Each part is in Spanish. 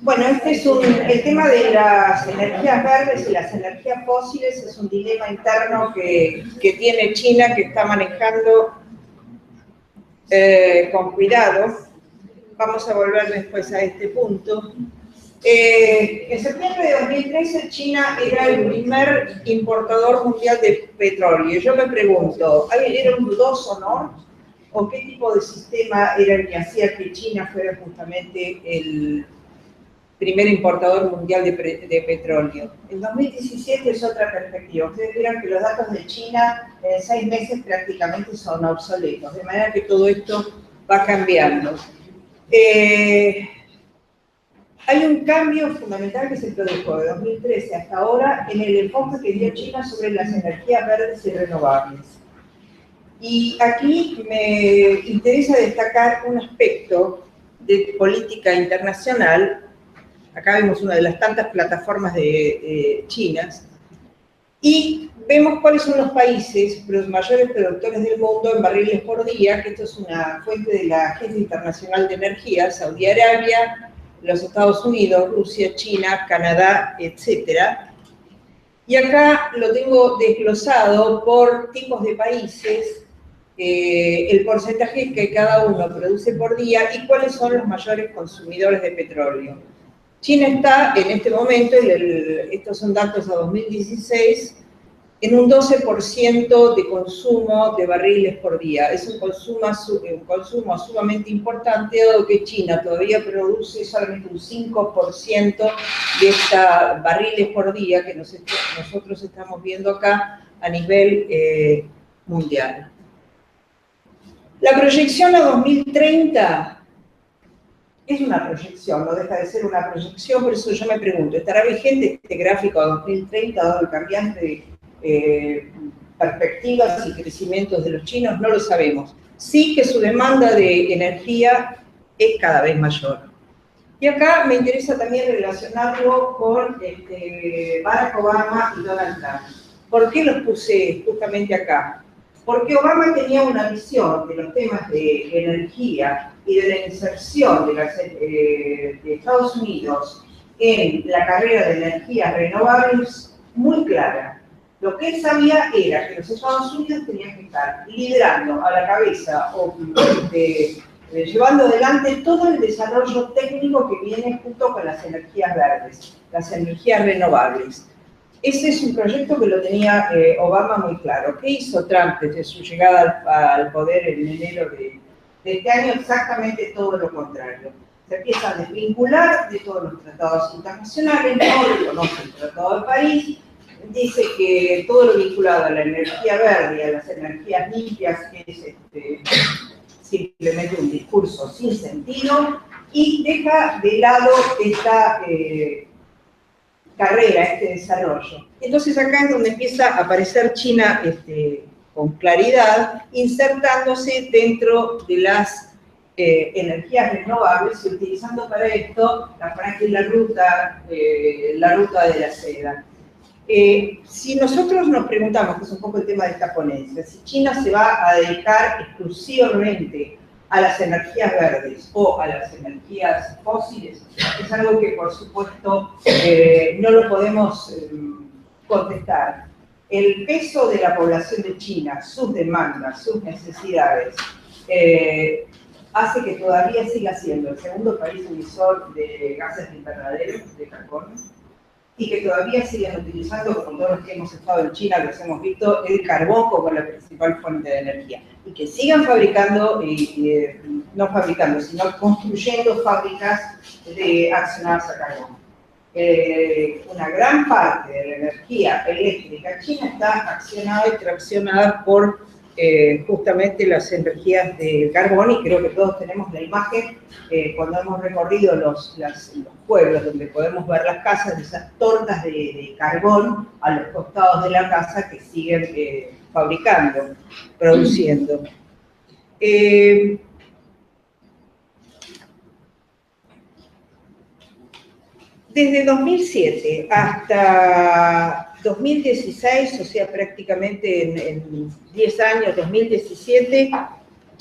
Bueno, el tema de las energías verdes y las energías fósiles es un dilema interno que tiene China, que está manejando con cuidado. Vamos a volver después a este punto. En septiembre de 2013, China era el primer importador mundial de petróleo. Yo me pregunto, ¿era un dudoso honor? ¿O qué tipo de sistema era el que hacía que China fuera justamente el primer importador mundial de petróleo? En 2017 es otra perspectiva. Ustedes vieron que los datos de China en 6 meses prácticamente son obsoletos, de manera que todo esto va cambiando. Hay un cambio fundamental que se produjo de 2013 hasta ahora en el enfoque que dio China sobre las energías verdes y renovables. Y aquí me interesa destacar un aspecto de política internacional. Acá vemos una de las tantas plataformas chinas, y vemos cuáles son los países los mayores productores del mundo en barriles por día, que esto es una fuente de la Agencia Internacional de Energía, Saudi Arabia, los Estados Unidos, Rusia, China, Canadá, etc. Y acá lo tengo desglosado por tipos de países, el porcentaje que cada uno produce por día y cuáles son los mayores consumidores de petróleo. China está en este momento, estos son datos a 2016, en un 12% de consumo de barriles por día. Es un consumo sumamente importante, dado que China todavía produce solamente un 5% de estos barriles por día que nosotros estamos viendo acá a nivel mundial. La proyección a 2030 es una proyección, no deja de ser una proyección, por eso yo me pregunto, ¿estará vigente este gráfico a 2030 dado el cambiante perspectivas y crecimientos de los chinos? No lo sabemos. Sí que su demanda de energía es cada vez mayor. Y acá me interesa también relacionarlo con Barack Obama y Donald Trump. ¿Por qué los puse justamente acá? Porque Obama tenía una visión de los temas de energía y de la inserción de Estados Unidos en la carrera de energías renovables muy clara. Lo que él sabía era que los Estados Unidos tenían que estar liderando a la cabeza o llevando adelante todo el desarrollo técnico que viene junto con las energías verdes, las energías renovables. Ese es un proyecto que lo tenía Obama muy claro. ¿Qué hizo Trump desde su llegada al poder en enero de este año? Exactamente todo lo contrario. Se empieza a desvincular de todos los tratados internacionales, no reconoce el Tratado de París, dice que todo lo vinculado a la energía verde y a las energías limpias es simplemente un discurso sin sentido, y deja de lado esta carrera, este desarrollo. Entonces acá es donde empieza a aparecer China con claridad, insertándose dentro de las energías renovables y utilizando para esto la ruta de la seda. Si nosotros nos preguntamos, que es un poco el tema de esta ponencia, si China se va a dedicar exclusivamente a las energías verdes o a las energías fósiles, es algo que por supuesto no lo podemos contestar. El peso de la población de China, sus demandas, sus necesidades, hace que todavía siga siendo el segundo país emisor de gases de invernadero, de carbono, y que todavía siguen utilizando, como todos los que hemos estado en China, los hemos visto, el carbón como la principal fuente de energía. Y que sigan fabricando, no fabricando, sino construyendo fábricas accionadas a carbón. Una gran parte de la energía eléctrica china está accionada y traccionada por justamente las energías de carbón, y creo que todos tenemos la imagen cuando hemos recorrido los pueblos donde podemos ver las casas, de esas tortas de carbón a los costados de la casa que siguen fabricando, produciendo. Desde 2007 hasta 2016, o sea, prácticamente en 10 años, 2017,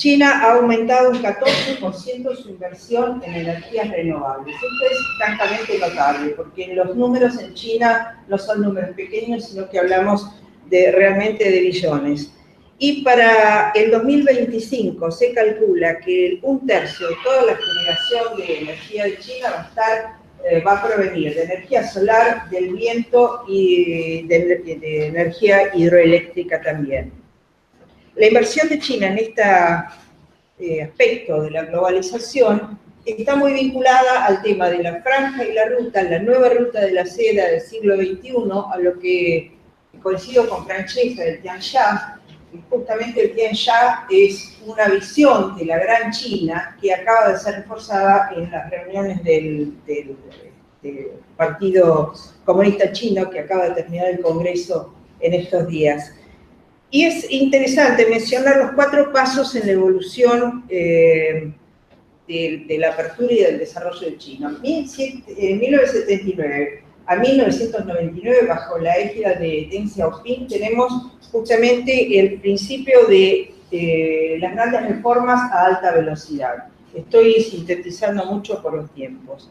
China ha aumentado un 14% su inversión en energías renovables. Esto es francamente notable, porque los números en China no son números pequeños, sino que hablamos realmente de billones. Y para el 2025 se calcula que un tercio de toda la generación de energía de China va a provenir de energía solar, del viento y de energía hidroeléctrica también. La inversión de China en este aspecto de la globalización está muy vinculada al tema de la franja y la ruta, la nueva ruta de la seda del siglo XXI, a lo que coincido con Francesca del Tianxia. Justamente el Tianxia es una visión de la gran China que acaba de ser reforzada en las reuniones del Partido Comunista Chino, que acaba de terminar el Congreso en estos días. Y es interesante mencionar los 4 pasos en la evolución de la apertura y del desarrollo de China. En 1979 a 1999, bajo la égida de Deng Xiaoping, tenemos justamente el principio de las grandes reformas a alta velocidad. Estoy sintetizando mucho por los tiempos.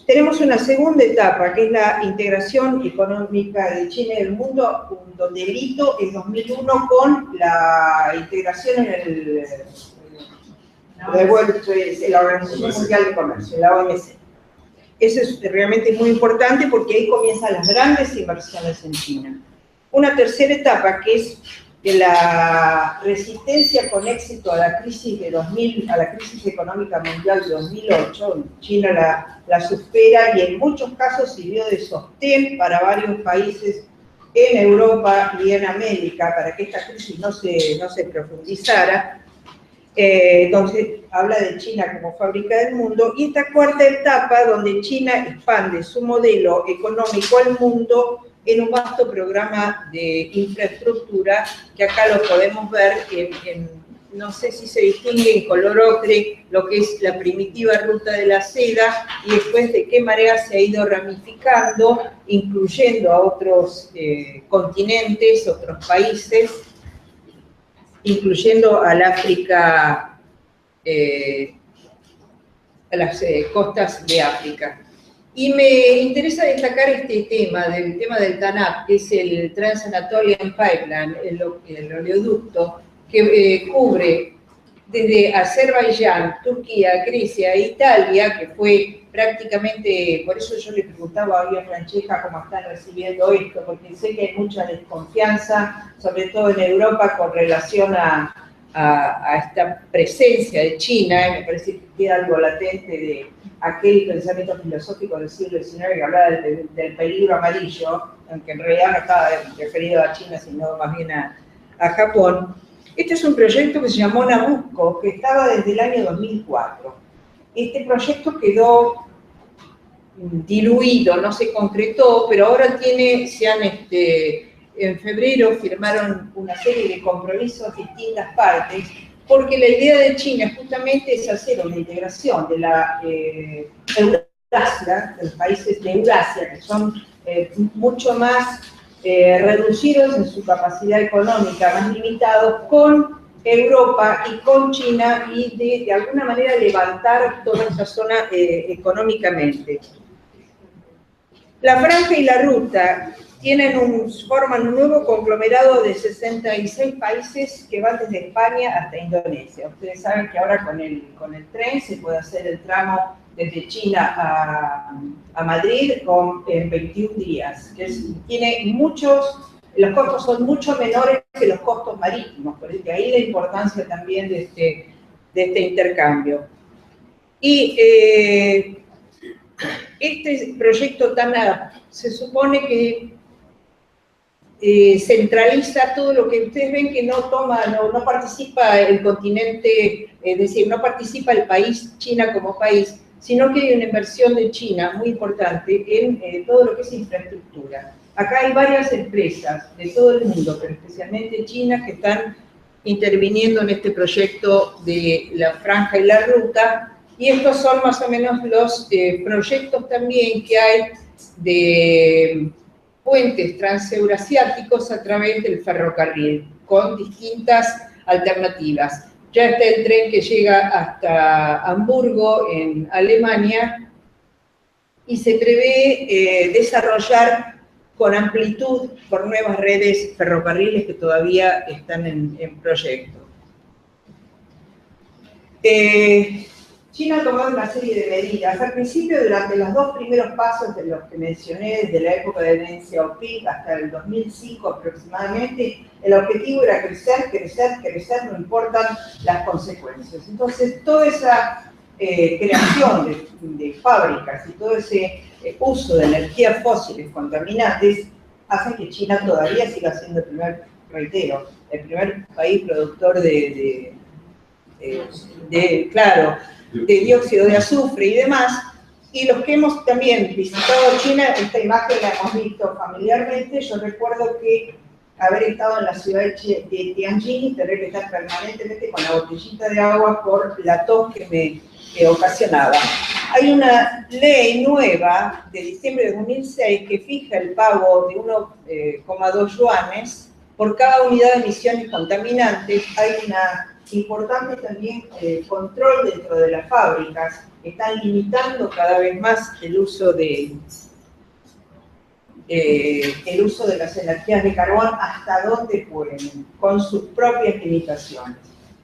Tenemos una segunda etapa, que es la integración económica de China y del mundo, donde el hito es 2001 con la integración en la Organización Mundial de Comercio, la OMC. Eso es realmente muy importante porque ahí comienzan las grandes inversiones en China. Una tercera etapa, que es de la resistencia con éxito a la crisis de 2000, a la crisis económica mundial de 2008. China la supera y en muchos casos sirvió de sostén para varios países en Europa y en América para que esta crisis no se profundizara. Entonces habla de China como fábrica del mundo, y esta cuarta etapa donde China expande su modelo económico al mundo en un vasto programa de infraestructura, que acá lo podemos ver no sé si se distingue en color ocre lo que es la primitiva ruta de la seda y después de qué manera se ha ido ramificando, incluyendo a otros continentes, otros países, incluyendo al África, a las costas de África. Y me interesa destacar este tema del TANAP, que es el Trans-Anatolian Pipeline, el oleoducto, que cubre desde Azerbaiyán, Turquía, Grecia e Italia, que fue prácticamente, por eso yo le preguntaba hoy a Francesca cómo están recibiendo esto, porque sé que hay mucha desconfianza, sobre todo en Europa, con relación a esta presencia de China, y me parece que queda algo latente de aquel pensamiento filosófico del siglo XIX que hablaba del peligro amarillo, aunque en realidad no estaba referido a China, sino más bien a Japón. Este es un proyecto que se llamó Nabucco, que estaba desde el año 2004. Este proyecto quedó diluido, no se concretó, pero ahora en febrero firmaron una serie de compromisos de distintas partes, porque la idea de China justamente es hacer una integración de la Eurasia, de los países de Eurasia, que son mucho más reducidos en su capacidad económica, más limitados, con Europa y con China, y de alguna manera levantar toda esa zona económicamente. La franja y la ruta forman un nuevo conglomerado de 66 países que van desde España hasta Indonesia. Ustedes saben que ahora con el tren se puede hacer el tramo desde China a Madrid en 21 días. Los costos son mucho menores que los costos marítimos, por eso ahí la importancia también de este intercambio. Y este proyecto TANAP se supone que centraliza todo lo que ustedes ven que no participa el continente, es decir, no participa el país, China como país, sino que hay una inversión de China muy importante en todo lo que es infraestructura. Acá hay varias empresas de todo el mundo, pero especialmente China, que están interviniendo en este proyecto de la franja y la ruta, y estos son más o menos los proyectos también que hay de puentes transeurasiáticos a través del ferrocarril, con distintas alternativas. Ya está el tren que llega hasta Hamburgo, en Alemania, y se prevé desarrollar con amplitud por nuevas redes ferrocarriles que todavía están en proyecto. China ha tomado una serie de medidas. Al principio, durante los dos primeros pasos de los que mencioné, desde la época de Deng Xiaoping hasta el 2005 aproximadamente, el objetivo era crecer, crecer, crecer, no importan las consecuencias. Entonces, toda esa creación de fábricas y todo ese uso de energías fósiles contaminantes hace que China todavía siga siendo el primer país productor de dióxido de azufre y demás. Y los que hemos también visitado China, esta imagen la hemos visto familiarmente. Yo recuerdo que haber estado en la ciudad de Tianjin y tener que estar permanentemente con la botellita de agua por la tos que me ocasionaba. Hay una ley nueva de diciembre de 2006 que fija el pago de 1,2 yuanes por cada unidad de emisiones contaminantes. Hay una importante también control dentro de las fábricas. Están limitando cada vez más el uso de las energías de carbón hasta donde pueden, con sus propias limitaciones.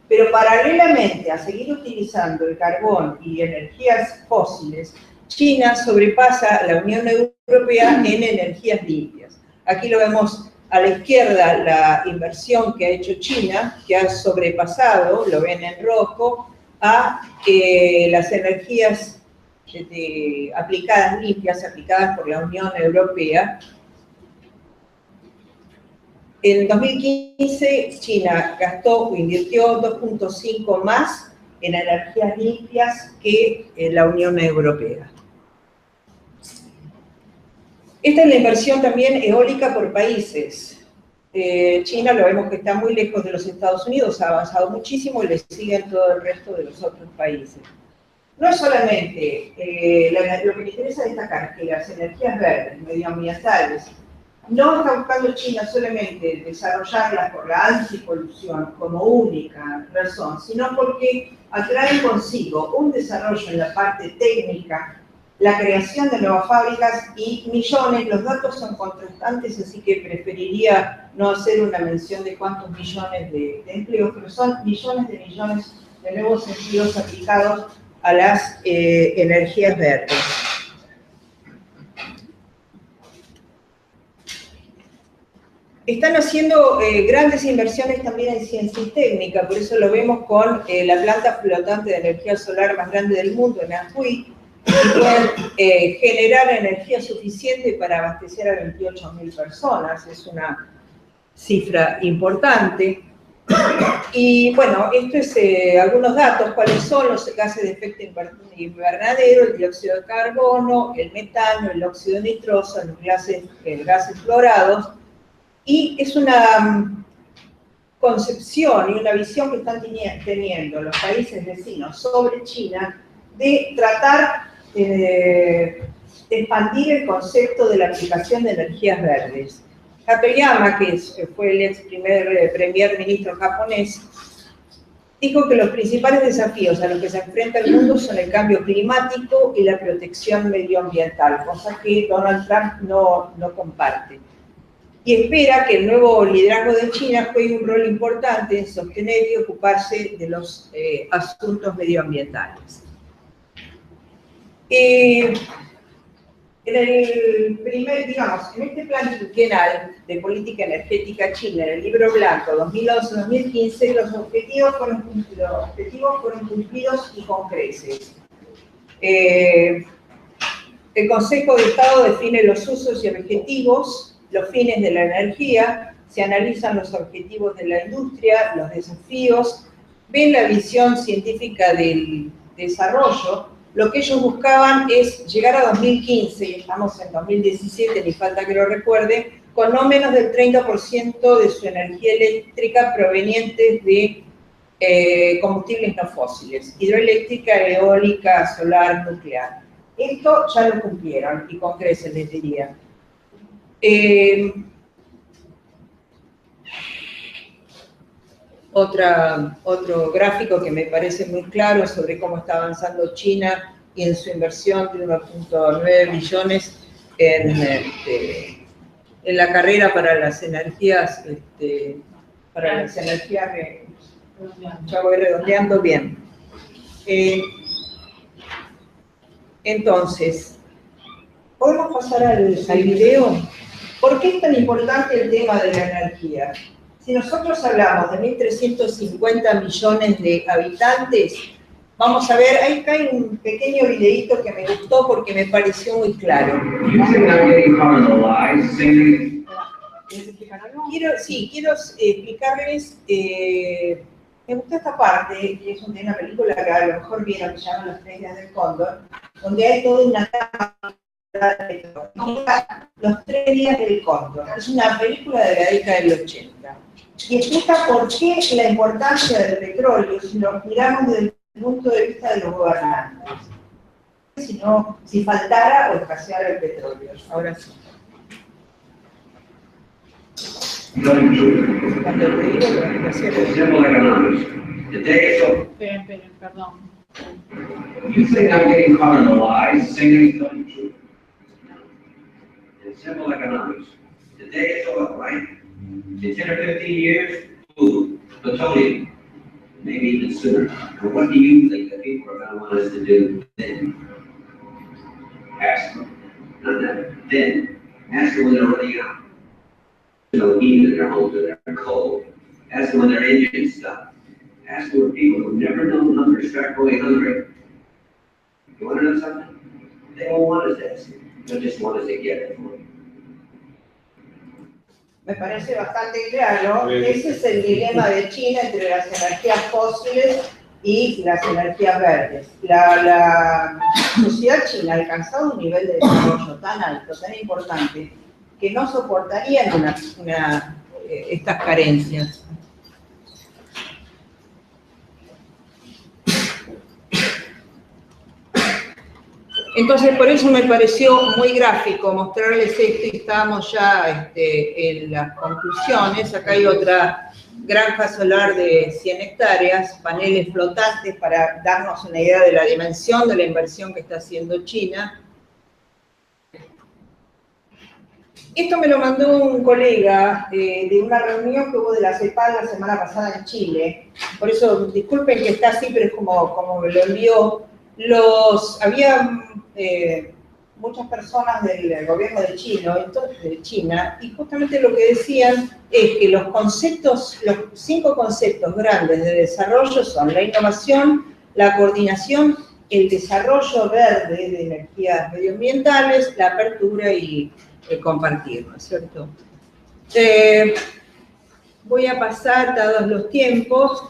Pero paralelamente a seguir utilizando el carbón y energías fósiles, China sobrepasa a la Unión Europea en energías limpias. Aquí lo vemos a la izquierda, la inversión que ha hecho China, que ha sobrepasado, lo ven en rojo, a las energías aplicadas limpias, aplicadas por la Unión Europea. En 2015, China gastó o invirtió 2,5 más en energías limpias que la Unión Europea. Esta es la inversión también eólica por países. China lo vemos que está muy lejos de los Estados Unidos, ha avanzado muchísimo y le siguen todo el resto de los otros países. No es solamente, lo que me interesa destacar es que las energías verdes, medioambientales, no está buscando China solamente desarrollarlas por la antipolución como única razón, sino porque atraen consigo un desarrollo en la parte técnica, la creación de nuevas fábricas y millones. Los datos son contrastantes, así que preferiría no hacer una mención de cuántos millones de empleos, pero son millones de nuevos empleos aplicados a las energías verdes. Están haciendo grandes inversiones también en ciencia y técnica, por eso lo vemos con la planta flotante de energía solar más grande del mundo, en Anhui, y pueden generar energía suficiente para abastecer a 28.000 personas. Es una cifra importante. Y bueno, esto es algunos datos. ¿Cuáles son los gases de efecto invernadero? El dióxido de carbono, el metano, el óxido nitroso, los gases fluorados. Y es una concepción y una visión que están teniendo los países vecinos sobre China de tratar de expandir el concepto de la aplicación de energías verdes. Takayama, que fue el ex primer ministro japonés, dijo que los principales desafíos a los que se enfrenta el mundo son el cambio climático y la protección medioambiental, cosa que Donald Trump no comparte. Y espera que el nuevo liderazgo de China juegue un rol importante en sostener y ocuparse de los asuntos medioambientales. En el en este plan quinquenal de política energética china, en el libro blanco 2011-2015, los objetivos fueron cumplidos y con creces. El Consejo de Estado define los usos y objetivos, los fines de la energía, se analizan los objetivos de la industria, los desafíos, ven la visión científica del desarrollo. Lo que ellos buscaban es llegar a 2015, y estamos en 2017, ni falta que lo recuerde, con no menos del 30% de su energía eléctrica provenientes de combustibles no fósiles, hidroeléctrica, eólica, solar, nuclear. Esto ya lo cumplieron y con creces, les diría. Otro gráfico que me parece muy claro sobre cómo está avanzando China y en su inversión de 1.9 billones en la carrera para las energías, ya voy redondeando bien. Entonces, ¿podemos pasar al video? ¿Por qué es tan importante el tema de la energía? Si nosotros hablamos de 1.350 millones de habitantes, vamos a ver, ahí cae un pequeño videíto que me gustó porque me pareció muy claro. Quiero explicarles, me gusta esta parte, que es de una película que a lo mejor vieron, que se llama Los 3 días del Cóndor, donde hay toda una Los 3 días del Cóndor. Es una película de la década del 80. Y explica por qué la importancia del petróleo, si lo miramos desde el punto de vista de los gobernantes. Si faltara o escaseara el petróleo. Ahora sí. Cuando te digo que va a Esperen, perdón. You think I'm getting caught in the lies, saying nothing true. In simple economics, today it's oil, right? In 10 or 15 years, food, plutonium, maybe even sooner. But what do you think that people are going to want us to do then? Ask them. Not that. Then. Ask them when they're running out. No heat in their homes or they're cold. Ask them when their engines stop. Ask them when people who've never known hunger start going hungry. You want to know something? They don't want us to ask you. They just want us to get it for you. Me parece bastante claro. Ese es el dilema de China entre las energías fósiles y las energías verdes. La sociedad china ha alcanzado un nivel de desarrollo tan alto, tan importante, que no soportarían estas carencias. Entonces, por eso me pareció muy gráfico mostrarles esto y estábamos ya en las conclusiones. Acá hay otra granja solar de 100 hectáreas, paneles flotantes para darnos una idea de la dimensión de la inversión que está haciendo China. Esto me lo mandó un colega de una reunión que hubo de la CEPAL la semana pasada en Chile. Por eso, disculpen que está así, pero es como me lo envió. Había muchas personas del gobierno de China, y justamente lo que decían es que los 5 conceptos grandes de desarrollo son la innovación, la coordinación, el desarrollo verde de energías medioambientales, la apertura y el compartir, ¿no es cierto? Voy a pasar, dados los tiempos,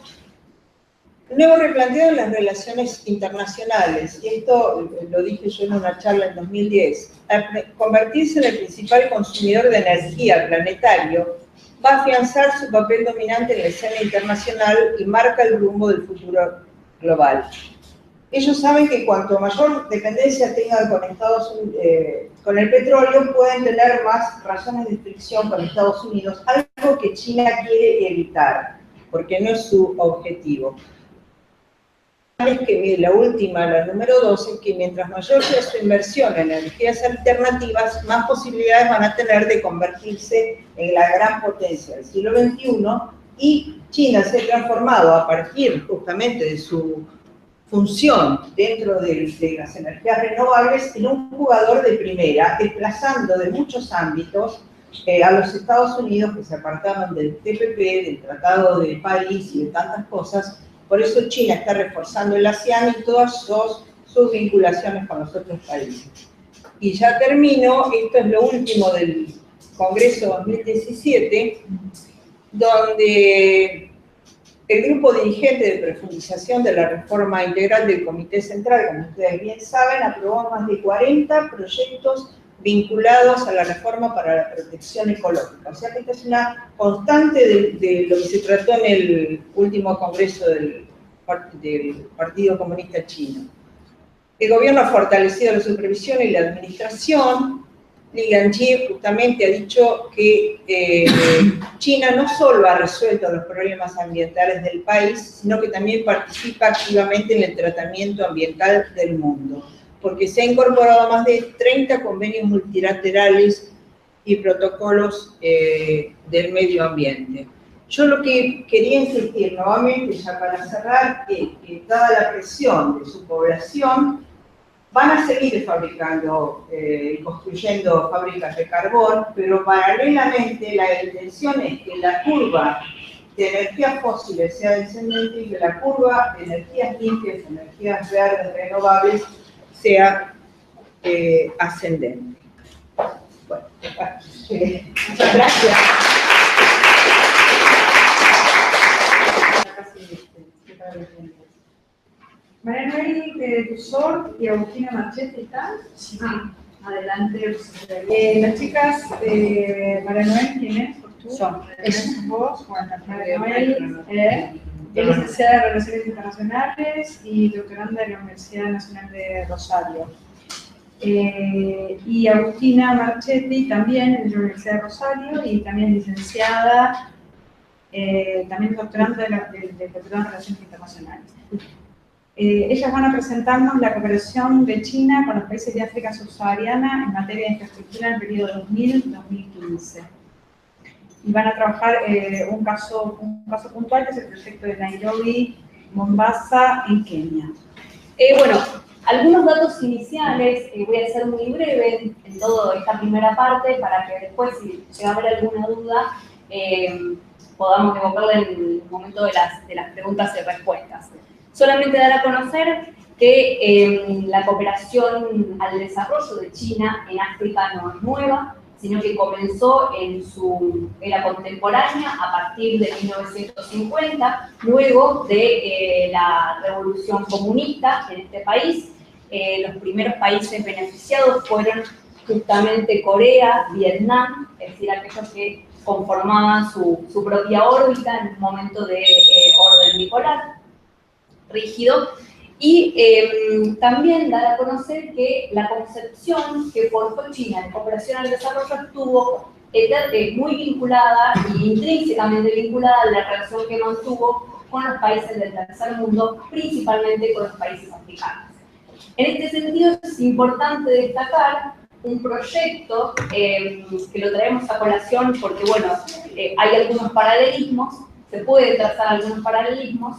nuevo replanteo en las relaciones internacionales, y esto lo dije yo en una charla en 2010. Convertirse en el principal consumidor de energía planetario va a afianzar su papel dominante en la escena internacional y marca el rumbo del futuro global. Ellos saben que cuanto mayor dependencia tengan con el petróleo, pueden tener más razones de fricción con Estados Unidos, algo que China quiere evitar, porque no es su objetivo. Es que la número 2, es que mientras mayor sea su inversión en energías alternativas, más posibilidades van a tener de convertirse en la gran potencia del siglo XXI, y China se ha transformado a partir justamente de su función dentro de las energías renovables en un jugador de primera, desplazando de muchos ámbitos a los Estados Unidos, que se apartaban del TPP, del Tratado de París y de tantas cosas. Por eso China está reforzando el ASEAN y todas sus vinculaciones con los otros países. Y ya termino, esto es lo último del Congreso 2017, donde el grupo dirigente de profundización de la reforma integral del Comité Central, como ustedes bien saben, aprobó más de 40 proyectos vinculados a la reforma para la protección ecológica. O sea que esta es una constante de lo que se trató en el último congreso del Partido Comunista Chino. El gobierno ha fortalecido la supervisión y la administración, Li Ganji justamente ha dicho que China no solo ha resuelto los problemas ambientales del país, sino que también participa activamente en el tratamiento ambiental del mundo, porque se ha incorporado a más de 30 convenios multilaterales y protocolos del medio ambiente. Yo lo que quería insistir nuevamente, ya para cerrar, es que dada la presión de su población, van a seguir fabricando y construyendo fábricas de carbón, pero paralelamente la intención es que la curva de energías fósiles sea descendente y que la curva de energías limpias, energías verdes, renovables, sea ascendente. Bueno, muchas gracias. María Noel Tussor y Agustina Marchetti, ¿están? Sí. Adelante. Las chicas, María Noel, ¿quién es? ¿Tú? Son. ¿Sos vos? Bueno, María Noel es licenciada en Relaciones Internacionales y doctoranda de la Universidad Nacional de Rosario. Y Agustina Marchetti también en la Universidad de Rosario y también licenciada, también doctoranda del doctorado en Relaciones Internacionales. Ellas van a presentarnos la cooperación de China con los países de África subsahariana en materia de infraestructura en el periodo 2000-2015. Y van a trabajar un caso puntual, que es el proyecto de Nairobi, Mombasa, en Kenia. Bueno, algunos datos iniciales, voy a ser muy breve en toda esta primera parte, para que después, si llega a haber alguna duda, podamos evocarla en el momento de las preguntas y respuestas. Solamente dar a conocer que la cooperación al desarrollo de China en África no es nueva, sino que comenzó en su era contemporánea a partir de 1950, luego de la revolución comunista en este país. Los primeros países beneficiados fueron justamente Corea, Vietnam, es decir, aquellos que conformaban su propia órbita en un momento de orden bipolar rígido, y también dar a conocer que la concepción que forjó China de cooperación al desarrollo estuvo muy vinculada y intrínsecamente vinculada a la relación que mantuvo con los países del tercer mundo, principalmente con los países africanos. En este sentido es importante destacar un proyecto que lo traemos a colación porque, bueno, hay algunos paralelismos, se puede trazar algunos paralelismos,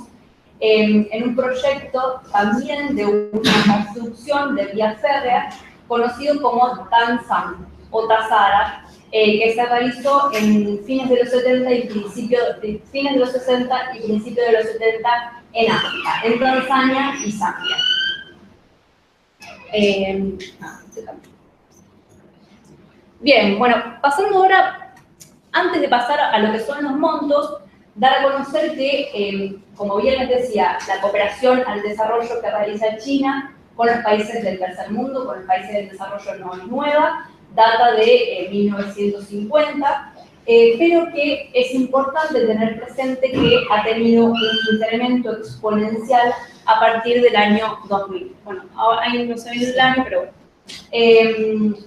en un proyecto también de una construcción de vía férrea conocido como TANSAM o TASARA, que se realizó en fines de los 70 y fines de los 60 y principios de los 70 en África, en Tanzania y Zambia. Bien, bueno, pasando ahora, antes de pasar a lo que son los montos, dar a conocer que, como bien les decía, la cooperación al desarrollo que realiza China con los países del tercer mundo, con los países del desarrollo no es nueva, data de 1950, pero que es importante tener presente que ha tenido un incremento exponencial a partir del año 2000. Bueno, ahí no se ve el año, pero bueno.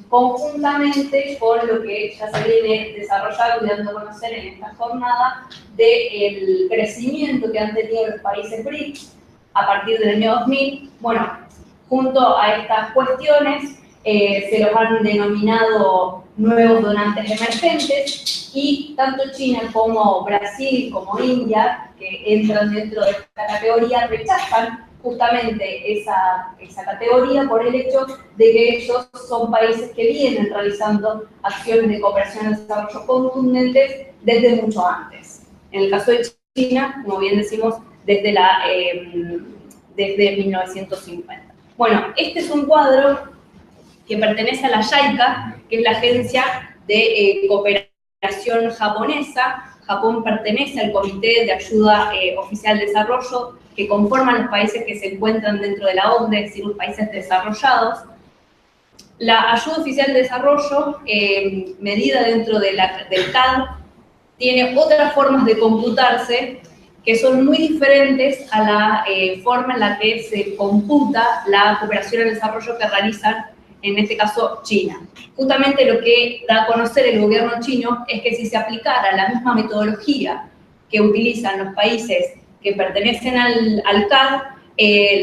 Conjuntamente con lo que ya se viene desarrollando y dando a conocer en esta jornada del crecimiento que han tenido los países BRICS a partir del año 2000, bueno, junto a estas cuestiones se los han denominado nuevos donantes emergentes, y tanto China como Brasil como India, que entran dentro de esta categoría, rechazan justamente esa categoría por el hecho de que ellos son países que vienen realizando acciones de cooperación al desarrollo contundentes desde mucho antes. En el caso de China, como bien decimos, desde 1950. Bueno, este es un cuadro que pertenece a la JICA, que es la Agencia de Cooperación Japonesa. Japón pertenece al Comité de Ayuda Oficial de Desarrollo, que conforman los países que se encuentran dentro de la OCDE, es decir, los países desarrollados. La ayuda oficial de desarrollo, medida dentro del CAD, tiene otras formas de computarse que son muy diferentes a la forma en la que se computa la cooperación al desarrollo que realizan en este caso China. Justamente lo que da a conocer el gobierno chino es que si se aplicara la misma metodología que utilizan los países que pertenecen al CAD,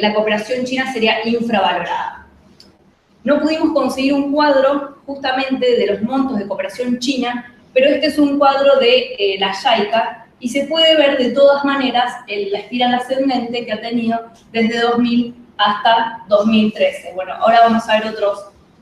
la cooperación china sería infravalorada. No pudimos conseguir un cuadro justamente de los montos de cooperación china, pero este es un cuadro de la JICA y se puede ver de todas maneras la espiral ascendente que ha tenido desde 2000 hasta 2013. Bueno, ahora vamos a ver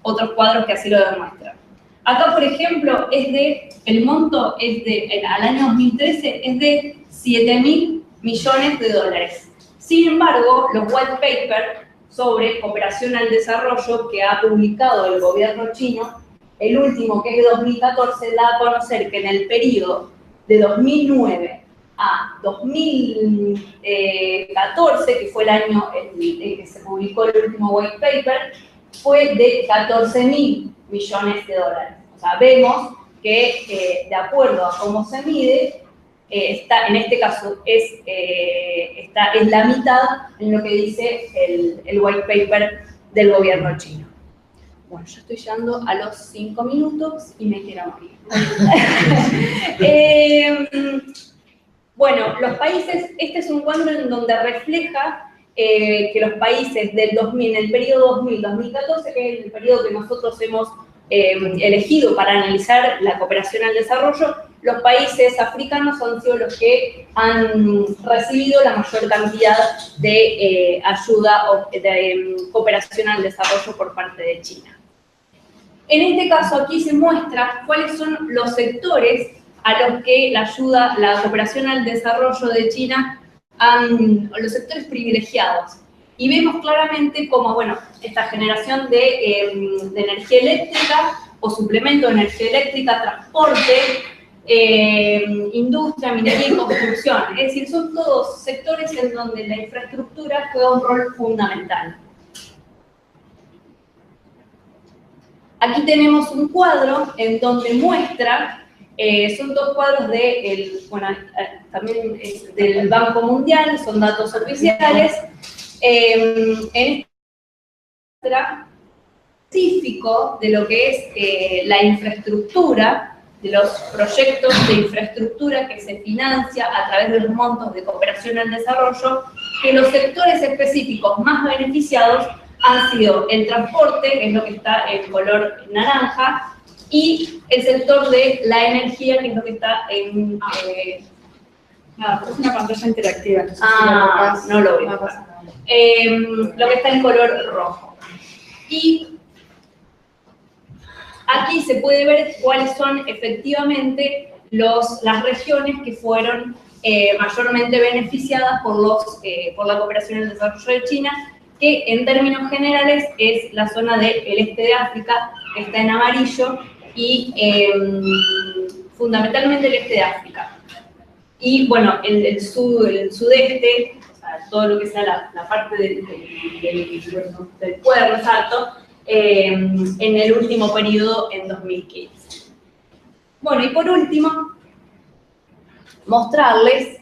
otros cuadros que así lo demuestran. Acá, por ejemplo, el monto al año 2013 es de 7.000 millones de dólares. Sin embargo, los white paper sobre cooperación al desarrollo que ha publicado el gobierno chino, el último, que es de 2014, da a conocer que en el periodo de 2009 a 2014, que fue el año en que se publicó el último white paper, fue de 14.000 millones de dólares. O sea, vemos que de acuerdo a cómo se mide, en este caso es la mitad en lo que dice el white paper del gobierno chino. Bueno, yo estoy llegando a los 5 minutos y me quiero morir. Bueno, los países, este es un cuadro en donde refleja que los países del 2000, en el periodo 2000-2014, que es el periodo que nosotros hemos elegido para analizar la cooperación al desarrollo, los países africanos han sido los que han recibido la mayor cantidad de ayuda o de cooperación al desarrollo por parte de China. En este caso, aquí se muestra cuáles son los sectores a los que la cooperación al desarrollo de China los sectores privilegiados. Y vemos claramente cómo, bueno, esta generación de energía eléctrica o suplemento de energía eléctrica, transporte, industria, minería y construcción. Es decir, son todos sectores en donde la infraestructura juega un rol fundamental. Aquí tenemos un cuadro en donde muestra, son dos cuadros también del Banco Mundial, son datos oficiales. En este específico de lo que es la infraestructura, de los proyectos de infraestructura que se financia a través de los montos de cooperación al desarrollo, que los sectores específicos más beneficiados han sido el transporte, que es lo que está en color naranja, y el sector de la energía, que es lo que está en... Nada, pero es una pantalla interactiva. Entonces no lo veo. No pasa nada. Lo que está en color rojo. Y aquí se puede ver cuáles son efectivamente las regiones que fueron mayormente beneficiadas por la cooperación en el desarrollo de China, que en términos generales es la zona del este de África, que está en amarillo, y fundamentalmente el este de África. Y bueno, el sudeste, o sea, todo lo que sea la parte del cuerno exacto, en el último periodo, en 2015. Bueno, y por último, mostrarles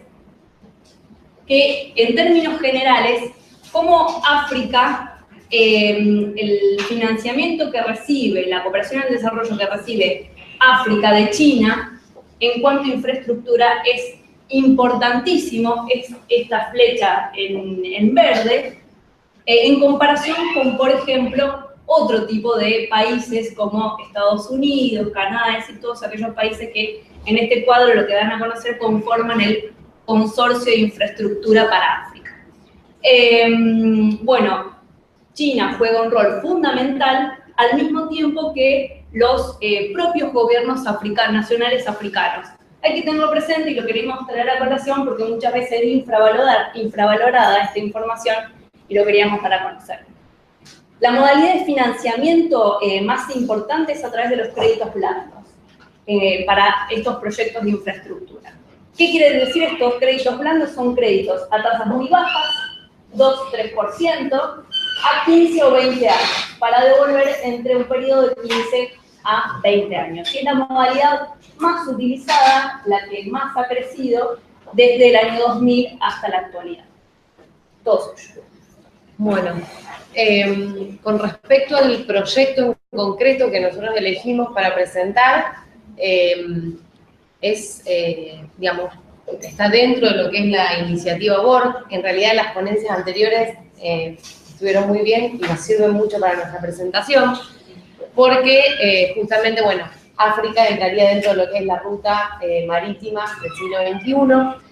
que en términos generales, cómo África, el financiamiento que recibe, la cooperación al desarrollo que recibe África de China, en cuanto a infraestructura, es importantísimo, es esta flecha en verde, en comparación con, por ejemplo, otro tipo de países como Estados Unidos, Canadá y todos aquellos países que en este cuadro lo que dan a conocer conforman el Consorcio de Infraestructura para África. Bueno, China juega un rol fundamental al mismo tiempo que los propios gobiernos nacionales africanos. Hay que tenerlo presente y lo queremos traer a colación porque muchas veces es infravalorada esta información y lo queríamos dar a conocer. La modalidad de financiamiento más importante es a través de los créditos blandos para estos proyectos de infraestructura. ¿Qué quiere decir estos créditos blandos? Son créditos a tasas muy bajas, 2-3%, a 15 o 20 años, para devolver entre un periodo de 15 a 20 años. Y es la modalidad más utilizada, la que más ha crecido desde el año 2000 hasta la actualidad. Todo suyo. Bueno, con respecto al proyecto en concreto que nosotros elegimos para presentar, digamos, está dentro de lo que es la iniciativa BORD. En realidad las ponencias anteriores estuvieron muy bien y nos sirven mucho para nuestra presentación, porque justamente, bueno, África entraría dentro de lo que es la ruta marítima del siglo XXI.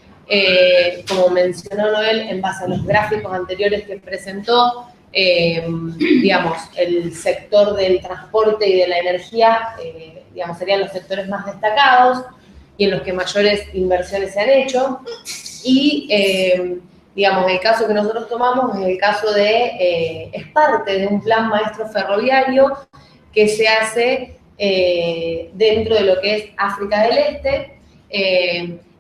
Como mencionó Noel, en base a los gráficos anteriores que presentó, digamos, el sector del transporte y de la energía, digamos, serían los sectores más destacados y en los que mayores inversiones se han hecho. Y, digamos, el caso que nosotros tomamos es el caso de, es parte de un plan maestro ferroviario que se hace dentro de lo que es África del Este,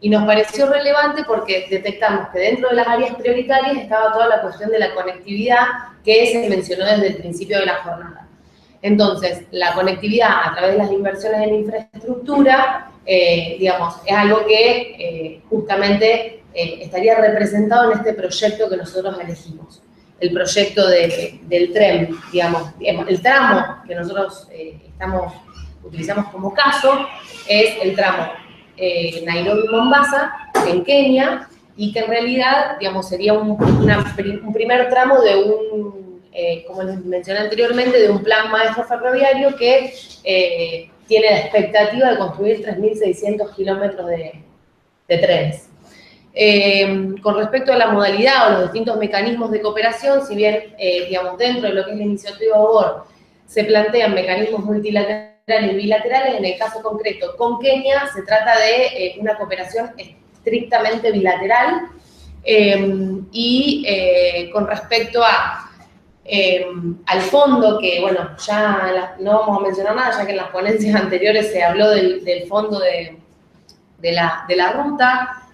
y nos pareció relevante porque detectamos que dentro de las áreas prioritarias estaba toda la cuestión de la conectividad que se mencionó desde el principio de la jornada. Entonces, la conectividad a través de las inversiones en infraestructura, digamos, es algo que justamente estaría representado en este proyecto que nosotros elegimos. El proyecto del tren, digamos, el tramo que nosotros utilizamos como caso es el tramo Nairobi-Mombasa, en Kenia, y que en realidad, digamos, sería un primer tramo de como les mencioné anteriormente, de un plan maestro ferroviario que tiene la expectativa de construir 3.600 kilómetros de trenes. Con respecto a la modalidad o los distintos mecanismos de cooperación, si bien, digamos, dentro de lo que es la iniciativa BORD se plantean mecanismos multilaterales y bilaterales, en el caso concreto con Kenia se trata de una cooperación estrictamente bilateral. Con respecto al fondo, que bueno, ya no vamos a mencionar nada, ya que en las ponencias anteriores se habló del fondo de la ruta.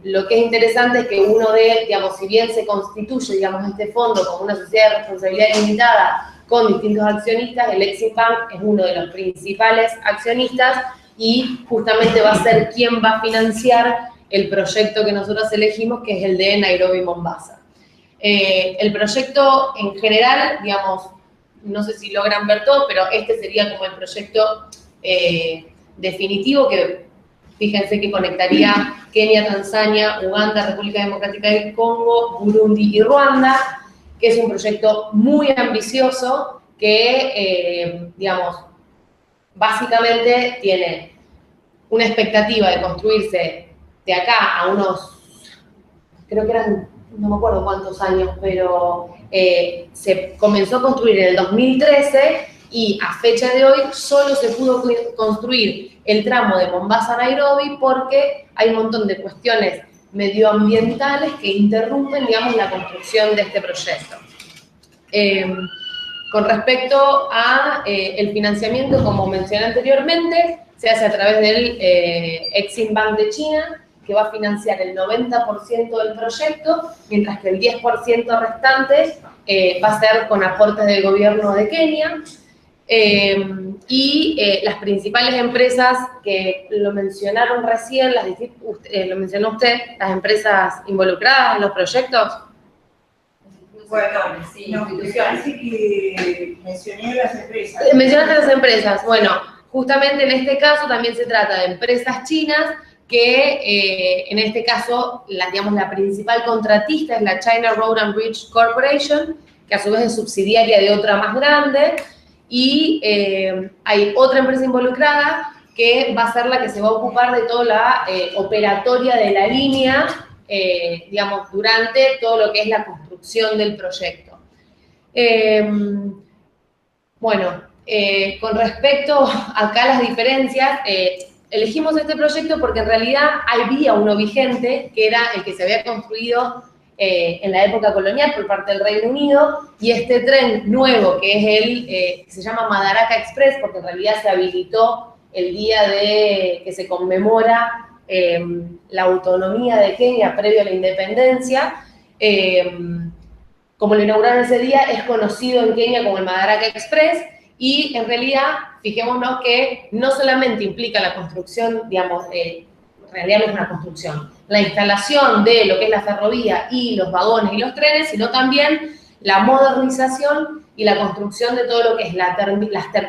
Lo que es interesante es que uno digamos, si bien se constituye, digamos, este fondo como una sociedad de responsabilidad limitada con distintos accionistas, el Exim Bank es uno de los principales accionistas y justamente va a ser quien va a financiar el proyecto que nosotros elegimos, que es el de Nairobi-Mombasa. El proyecto en general, digamos, no sé si logran ver todo, pero este sería como el proyecto definitivo que, fíjense que conectaría Kenia, Tanzania, Uganda, República Democrática del Congo, Burundi y Ruanda, que es un proyecto muy ambicioso que, digamos, básicamente tiene una expectativa de construirse de acá a unos, creo que eran, no me acuerdo cuántos años, pero se comenzó a construir en el 2013 y a fecha de hoy solo se pudo construir el tramo de Mombasa a Nairobi porque hay un montón de cuestiones medioambientales que interrumpen, digamos, la construcción de este proyecto. Con respecto a el financiamiento, como mencioné anteriormente, se hace a través del Exim Bank de China, que va a financiar el 90% del proyecto, mientras que el 10% restante va a ser con aportes del gobierno de Kenia. Las principales empresas que lo mencionaron recién, lo mencionó usted, las empresas involucradas en los proyectos. Bueno, no, me parece que mencioné las empresas. Mencionaste las empresas. Bueno, justamente en este caso también se trata de empresas chinas que en este caso, digamos, la principal contratista es la China Road and Bridge Corporation, que a su vez es subsidiaria de otra más grande, y hay otra empresa involucrada que va a ser la que se va a ocupar de toda la operatoria de la línea, digamos, durante todo lo que es la construcción del proyecto. Bueno, con respecto acá a las diferencias, elegimos este proyecto porque en realidad había uno vigente, que era el que se había construido en la época colonial por parte del Reino Unido, y este tren nuevo, que es que se llama Madaraka Express, porque en realidad se habilitó el día que se conmemora la autonomía de Kenia previo a la independencia. Como lo inauguraron ese día, es conocido en Kenia como el Madaraka Express, y en realidad, fijémonos que no solamente implica la construcción, digamos, en realidad no es una construcción, la instalación de lo que es la ferrovía y los vagones y los trenes, sino también la modernización y la construcción de todo lo que es las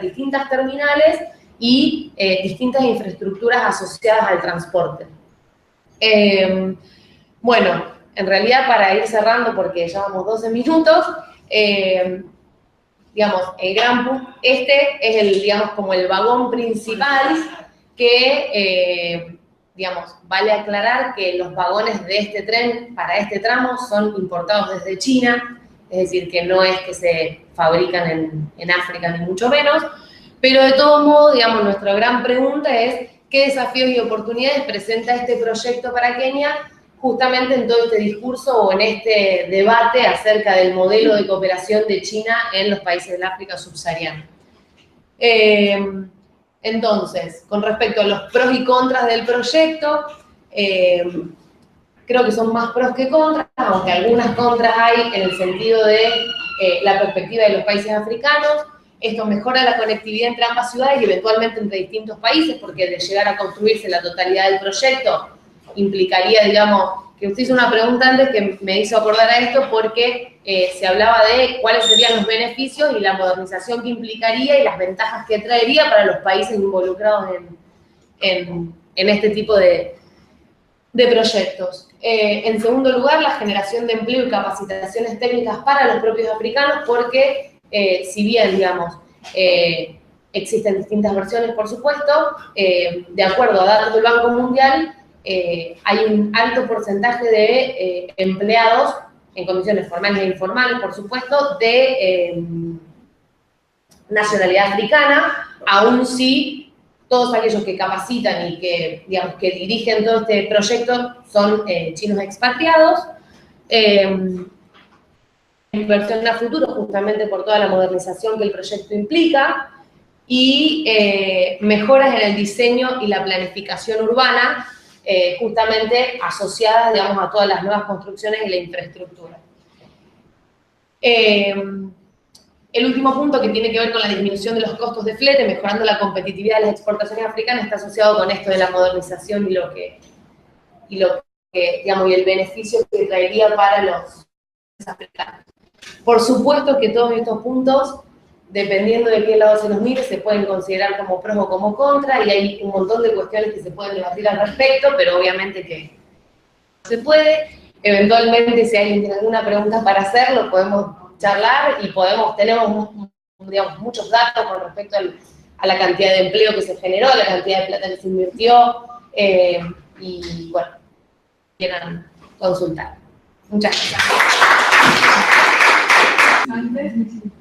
distintas terminales y distintas infraestructuras asociadas al transporte. Bueno, en realidad para ir cerrando, porque llevamos 12 minutos, digamos, el gran punto, este es el, digamos, como el vagón principal que, digamos, vale aclarar que los vagones de este tren para este tramo son importados desde China, es decir, que no es que se fabrican en África ni mucho menos, pero de todo modo, digamos, nuestra gran pregunta es qué desafíos y oportunidades presenta este proyecto para Kenia, justamente en todo este discurso o en este debate acerca del modelo de cooperación de China en los países del África subsahariana. Entonces, con respecto a los pros y contras del proyecto, creo que son más pros que contras, aunque algunas contras hay en el sentido de la perspectiva de los países africanos. Esto mejora la conectividad entre ambas ciudades y eventualmente entre distintos países, porque de llegar a construirse la totalidad del proyecto implicaría, digamos, que usted hizo una pregunta antes que me hizo acordar a esto porque se hablaba de cuáles serían los beneficios y la modernización que implicaría y las ventajas que traería para los países involucrados en este tipo de proyectos. En segundo lugar, la generación de empleo y capacitaciones técnicas para los propios africanos, porque si bien, digamos, existen distintas versiones, por supuesto, de acuerdo a datos del Banco Mundial, hay un alto porcentaje de empleados en condiciones formales e informales, por supuesto, de nacionalidad africana, aun si todos aquellos que capacitan y que, digamos, que dirigen todo este proyecto son chinos expatriados. Inversión a futuro, justamente por toda la modernización que el proyecto implica, y mejoras en el diseño y la planificación urbana, justamente asociadas, digamos, a todas las nuevas construcciones y la infraestructura. El último punto, que tiene que ver con la disminución de los costos de flete, mejorando la competitividad de las exportaciones africanas, está asociado con esto de la modernización y lo que digamos, y el beneficio que traería para los africanos. Por supuesto que todos estos puntos, dependiendo de qué lado se los mire, se pueden considerar como pros o como contra, y hay un montón de cuestiones que se pueden debatir al respecto, pero obviamente que se puede. Eventualmente, si alguien tiene alguna pregunta para hacerlo, podemos charlar y tenemos, digamos, muchos datos con respecto a la cantidad de empleo que se generó, a la cantidad de plata que se invirtió, y bueno, quieran consultar. Muchas gracias.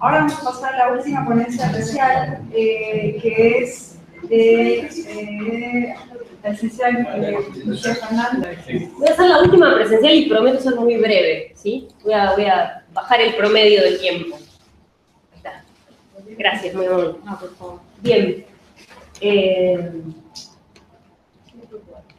Ahora vamos a pasar a la última ponencia especial, que es de la licenciada Lucía Fernández. Voy a hacer la última presencial y prometo ser muy breve, ¿sí? Voy a bajar el promedio del tiempo. Ahí está. Gracias, muy amable. No, por favor. Bien.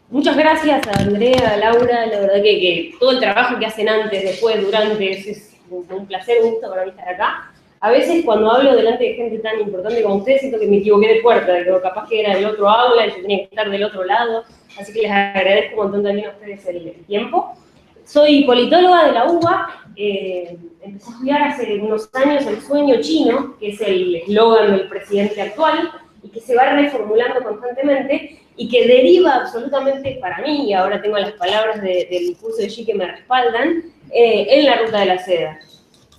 Muchas gracias a Andrea, a Laura, la verdad que todo el trabajo que hacen antes, después, durante, es un placer, un gusto para mí estar acá. A veces cuando hablo delante de gente tan importante como ustedes, siento que me equivoqué de puerta, que capaz que era del otro aula y yo tenía que estar del otro lado, así que les agradezco un montón también a ustedes el tiempo. Soy politóloga de la UBA, empecé a estudiar hace unos años el sueño chino, que es el eslogan del presidente actual, y que se va reformulando constantemente, y que deriva absolutamente para mí, y ahora tengo las palabras del discurso de Xi que me respaldan, en la ruta de la seda.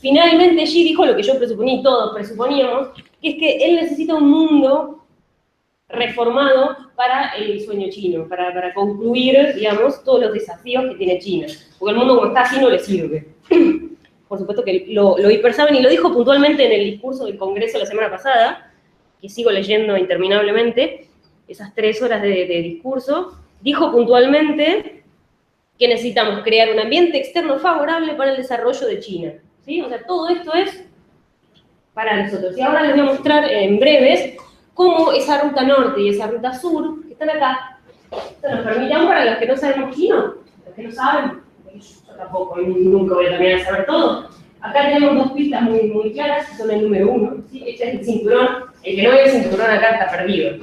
Finalmente Xi dijo lo que yo presuponí, todos presuponíamos, que es que él necesita un mundo reformado para el sueño chino, para concluir, digamos, todos los desafíos que tiene China. Porque el mundo como está así no le sirve. Por supuesto que lo hipersaben, y lo dijo puntualmente en el discurso del Congreso la semana pasada, que sigo leyendo interminablemente, esas 3 horas de discurso, dijo puntualmente que necesitamos crear un ambiente externo favorable para el desarrollo de China. ¿Sí? O sea, todo esto es para nosotros. Y ahora les voy a mostrar en breves cómo esa ruta norte y esa ruta sur, que están acá, esto nos permitan, para los que no sabemos chino, los que no saben, yo tampoco, nunca voy a terminar de saber todo. Acá tenemos 2 pistas muy claras, que son el número 1, ¿sí? Este es el cinturón, el que no ve el cinturón acá está perdido.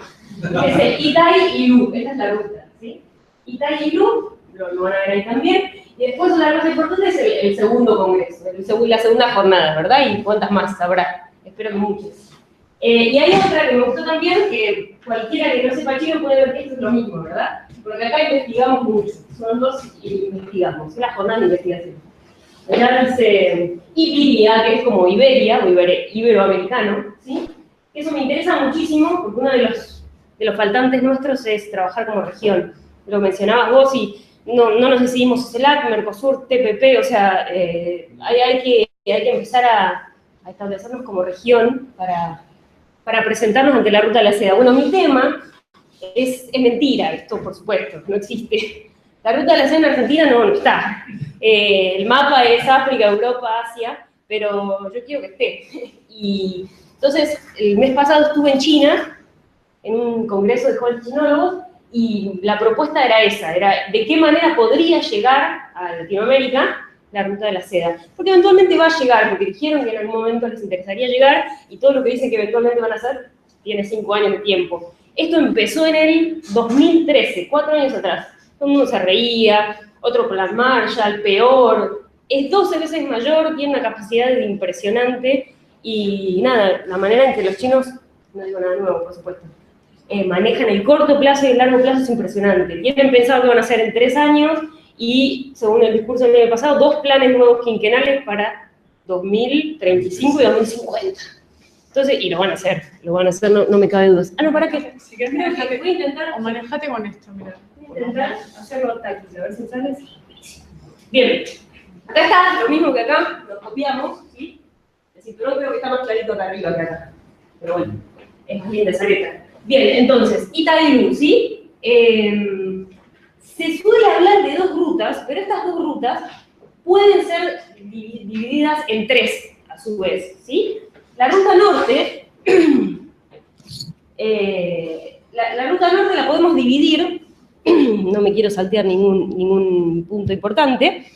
Es el Itai y Lu, esta es la ruta, ¿sí? Itai y Lu, lo van a ver ahí también. Y después otra cosa importante es el segundo congreso, la segunda jornada, ¿verdad? Y cuántas más habrá, espero que muchas. Y hay otra que me gustó también, que cualquiera que no sepa chino puede ver que esto es lo mismo, ¿verdad? Porque acá investigamos mucho, son dos y investigamos, es la jornada de investigación. Iberia, que es como Iberia, o iberoamericano, ¿sí? Eso me interesa muchísimo porque uno de los faltantes nuestros es trabajar como región. Lo mencionabas vos y no nos decidimos CELAC, Mercosur, TPP, o sea, hay que empezar a establecernos como región para presentarnos ante la Ruta de la Seda. Bueno, mi tema es mentira, esto por supuesto, no existe. La Ruta de la Seda en Argentina no está. El mapa es África, Europa, Asia, pero yo quiero que esté. Y entonces, el mes pasado estuve en China, en un congreso de jóvenes chinólogos, y la propuesta era esa, era de qué manera podría llegar a Latinoamérica la Ruta de la Seda. Porque eventualmente va a llegar, porque dijeron que en algún momento les interesaría llegar, y todo lo que dicen que eventualmente van a hacer tiene 5 años de tiempo. Esto empezó en el 2013, 4 años atrás. Todo el mundo se reía, otro plan Marshall, peor, es 12 veces mayor, tiene una capacidad impresionante, y nada, la manera en que los chinos, no digo nada nuevo, por supuesto, manejan el corto plazo y el largo plazo es impresionante. Tienen pensado que van a hacer en 3 años, y según el discurso del año pasado, 2 planes nuevos quinquenales para 2035 y 2050. Entonces, y lo van a hacer, no me cabe dudas. Ah, no, ¿para qué? Si querés, Voy a intentar... o manejate con esto, mira. Voy a intentar hacerlo táctil, a ver si sale. Bien. Acá está, lo mismo que acá, lo copiamos, ¿sí? El cinturón creo que está más clarito acá arriba que acá. Pero bueno, es más bien de Sareta. Bien, entonces, Itairu, ¿sí? Se suele hablar de 2 rutas, pero estas 2 rutas pueden ser divididas en 3, a su vez, ¿sí? La ruta norte, la ruta norte la podemos dividir, no me quiero saltear ningún punto importante,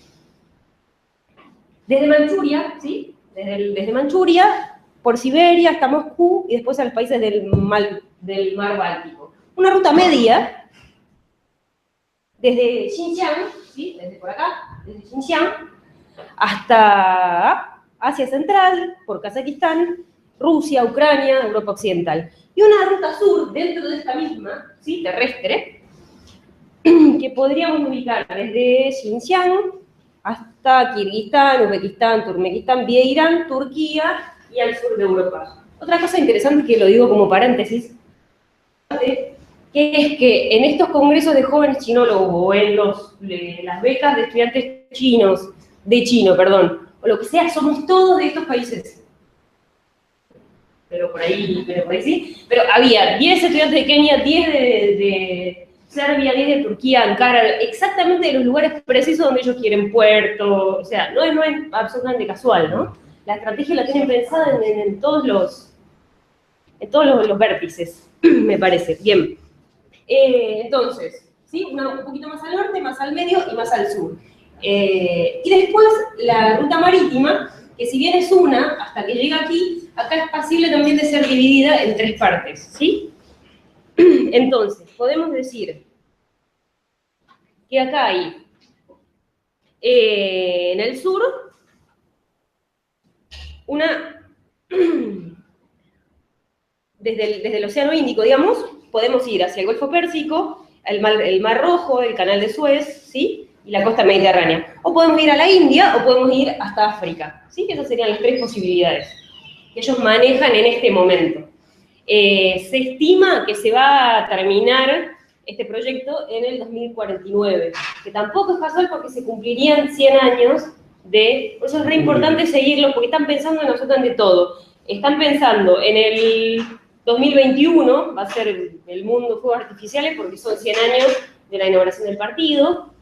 desde Manchuria, ¿sí? Desde Manchuria, por Siberia hasta Moscú y después a los países del mar Báltico. Una ruta media, desde Xinjiang, ¿sí? Desde por acá, desde Xinjiang, hasta Asia Central, por Kazajistán, Rusia, Ucrania, Europa Occidental. Y una ruta sur, dentro de esta misma, ¿sí? Terrestre, que podríamos ubicar desde Xinjiang hasta Kirguistán, Uzbekistán, Turkmenistán, vía Irán, Turquía y al sur de Europa. Otra cosa interesante que lo digo como paréntesis, que es que en estos congresos de jóvenes chinólogos o en las becas de estudiantes chinos, o lo que sea, somos todos de estos países. Pero por ahí sí. Pero había 10 estudiantes de Kenia, 10 de Serbia, 10 de Turquía, Ankara, exactamente de los lugares precisos donde ellos quieren, Puerto, o sea, no es absolutamente casual, ¿no? La estrategia la tienen pensada en todos los vértices, me parece. Bien. Entonces, ¿sí? Un poquito más al norte, más al medio y más al sur. Y después la ruta marítima, que si bien es una, hasta que llega aquí, acá es posible también de ser dividida en 3 partes, ¿sí? Entonces, podemos decir que acá hay, en el sur, desde el Océano Índico, digamos, podemos ir hacia el Golfo Pérsico, el Mar Rojo, el Canal de Suez, ¿sí? Y la costa mediterránea. O podemos ir a la India, o podemos ir hasta África, ¿sí? Esas serían las 3 posibilidades que ellos manejan en este momento. Se estima que se va a terminar este proyecto en el 2049, que tampoco es casual porque se cumplirían 100 años por eso es re importante seguirlo, porque están pensando en absolutamente todo. Están pensando en el 2021, va a ser el mundo fuegos artificiales, porque son 100 años de la inauguración del partido,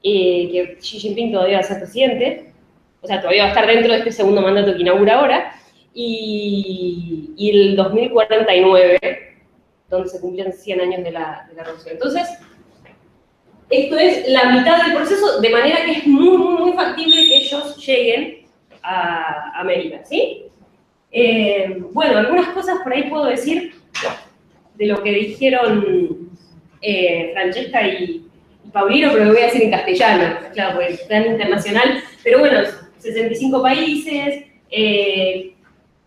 que Xi Jinping todavía va a ser presidente, o sea, todavía va a estar dentro de este segundo mandato que inaugura ahora, y el 2049, donde se cumplían 100 años de la revolución. Entonces, esto es la mitad del proceso, de manera que es muy, muy, muy factible que ellos lleguen a América, ¿sí? Bueno, algunas cosas por ahí puedo decir de lo que dijeron Francesca y Paulino, pero lo voy a decir en castellano, claro, porque es tan internacional. Pero bueno, 65 países,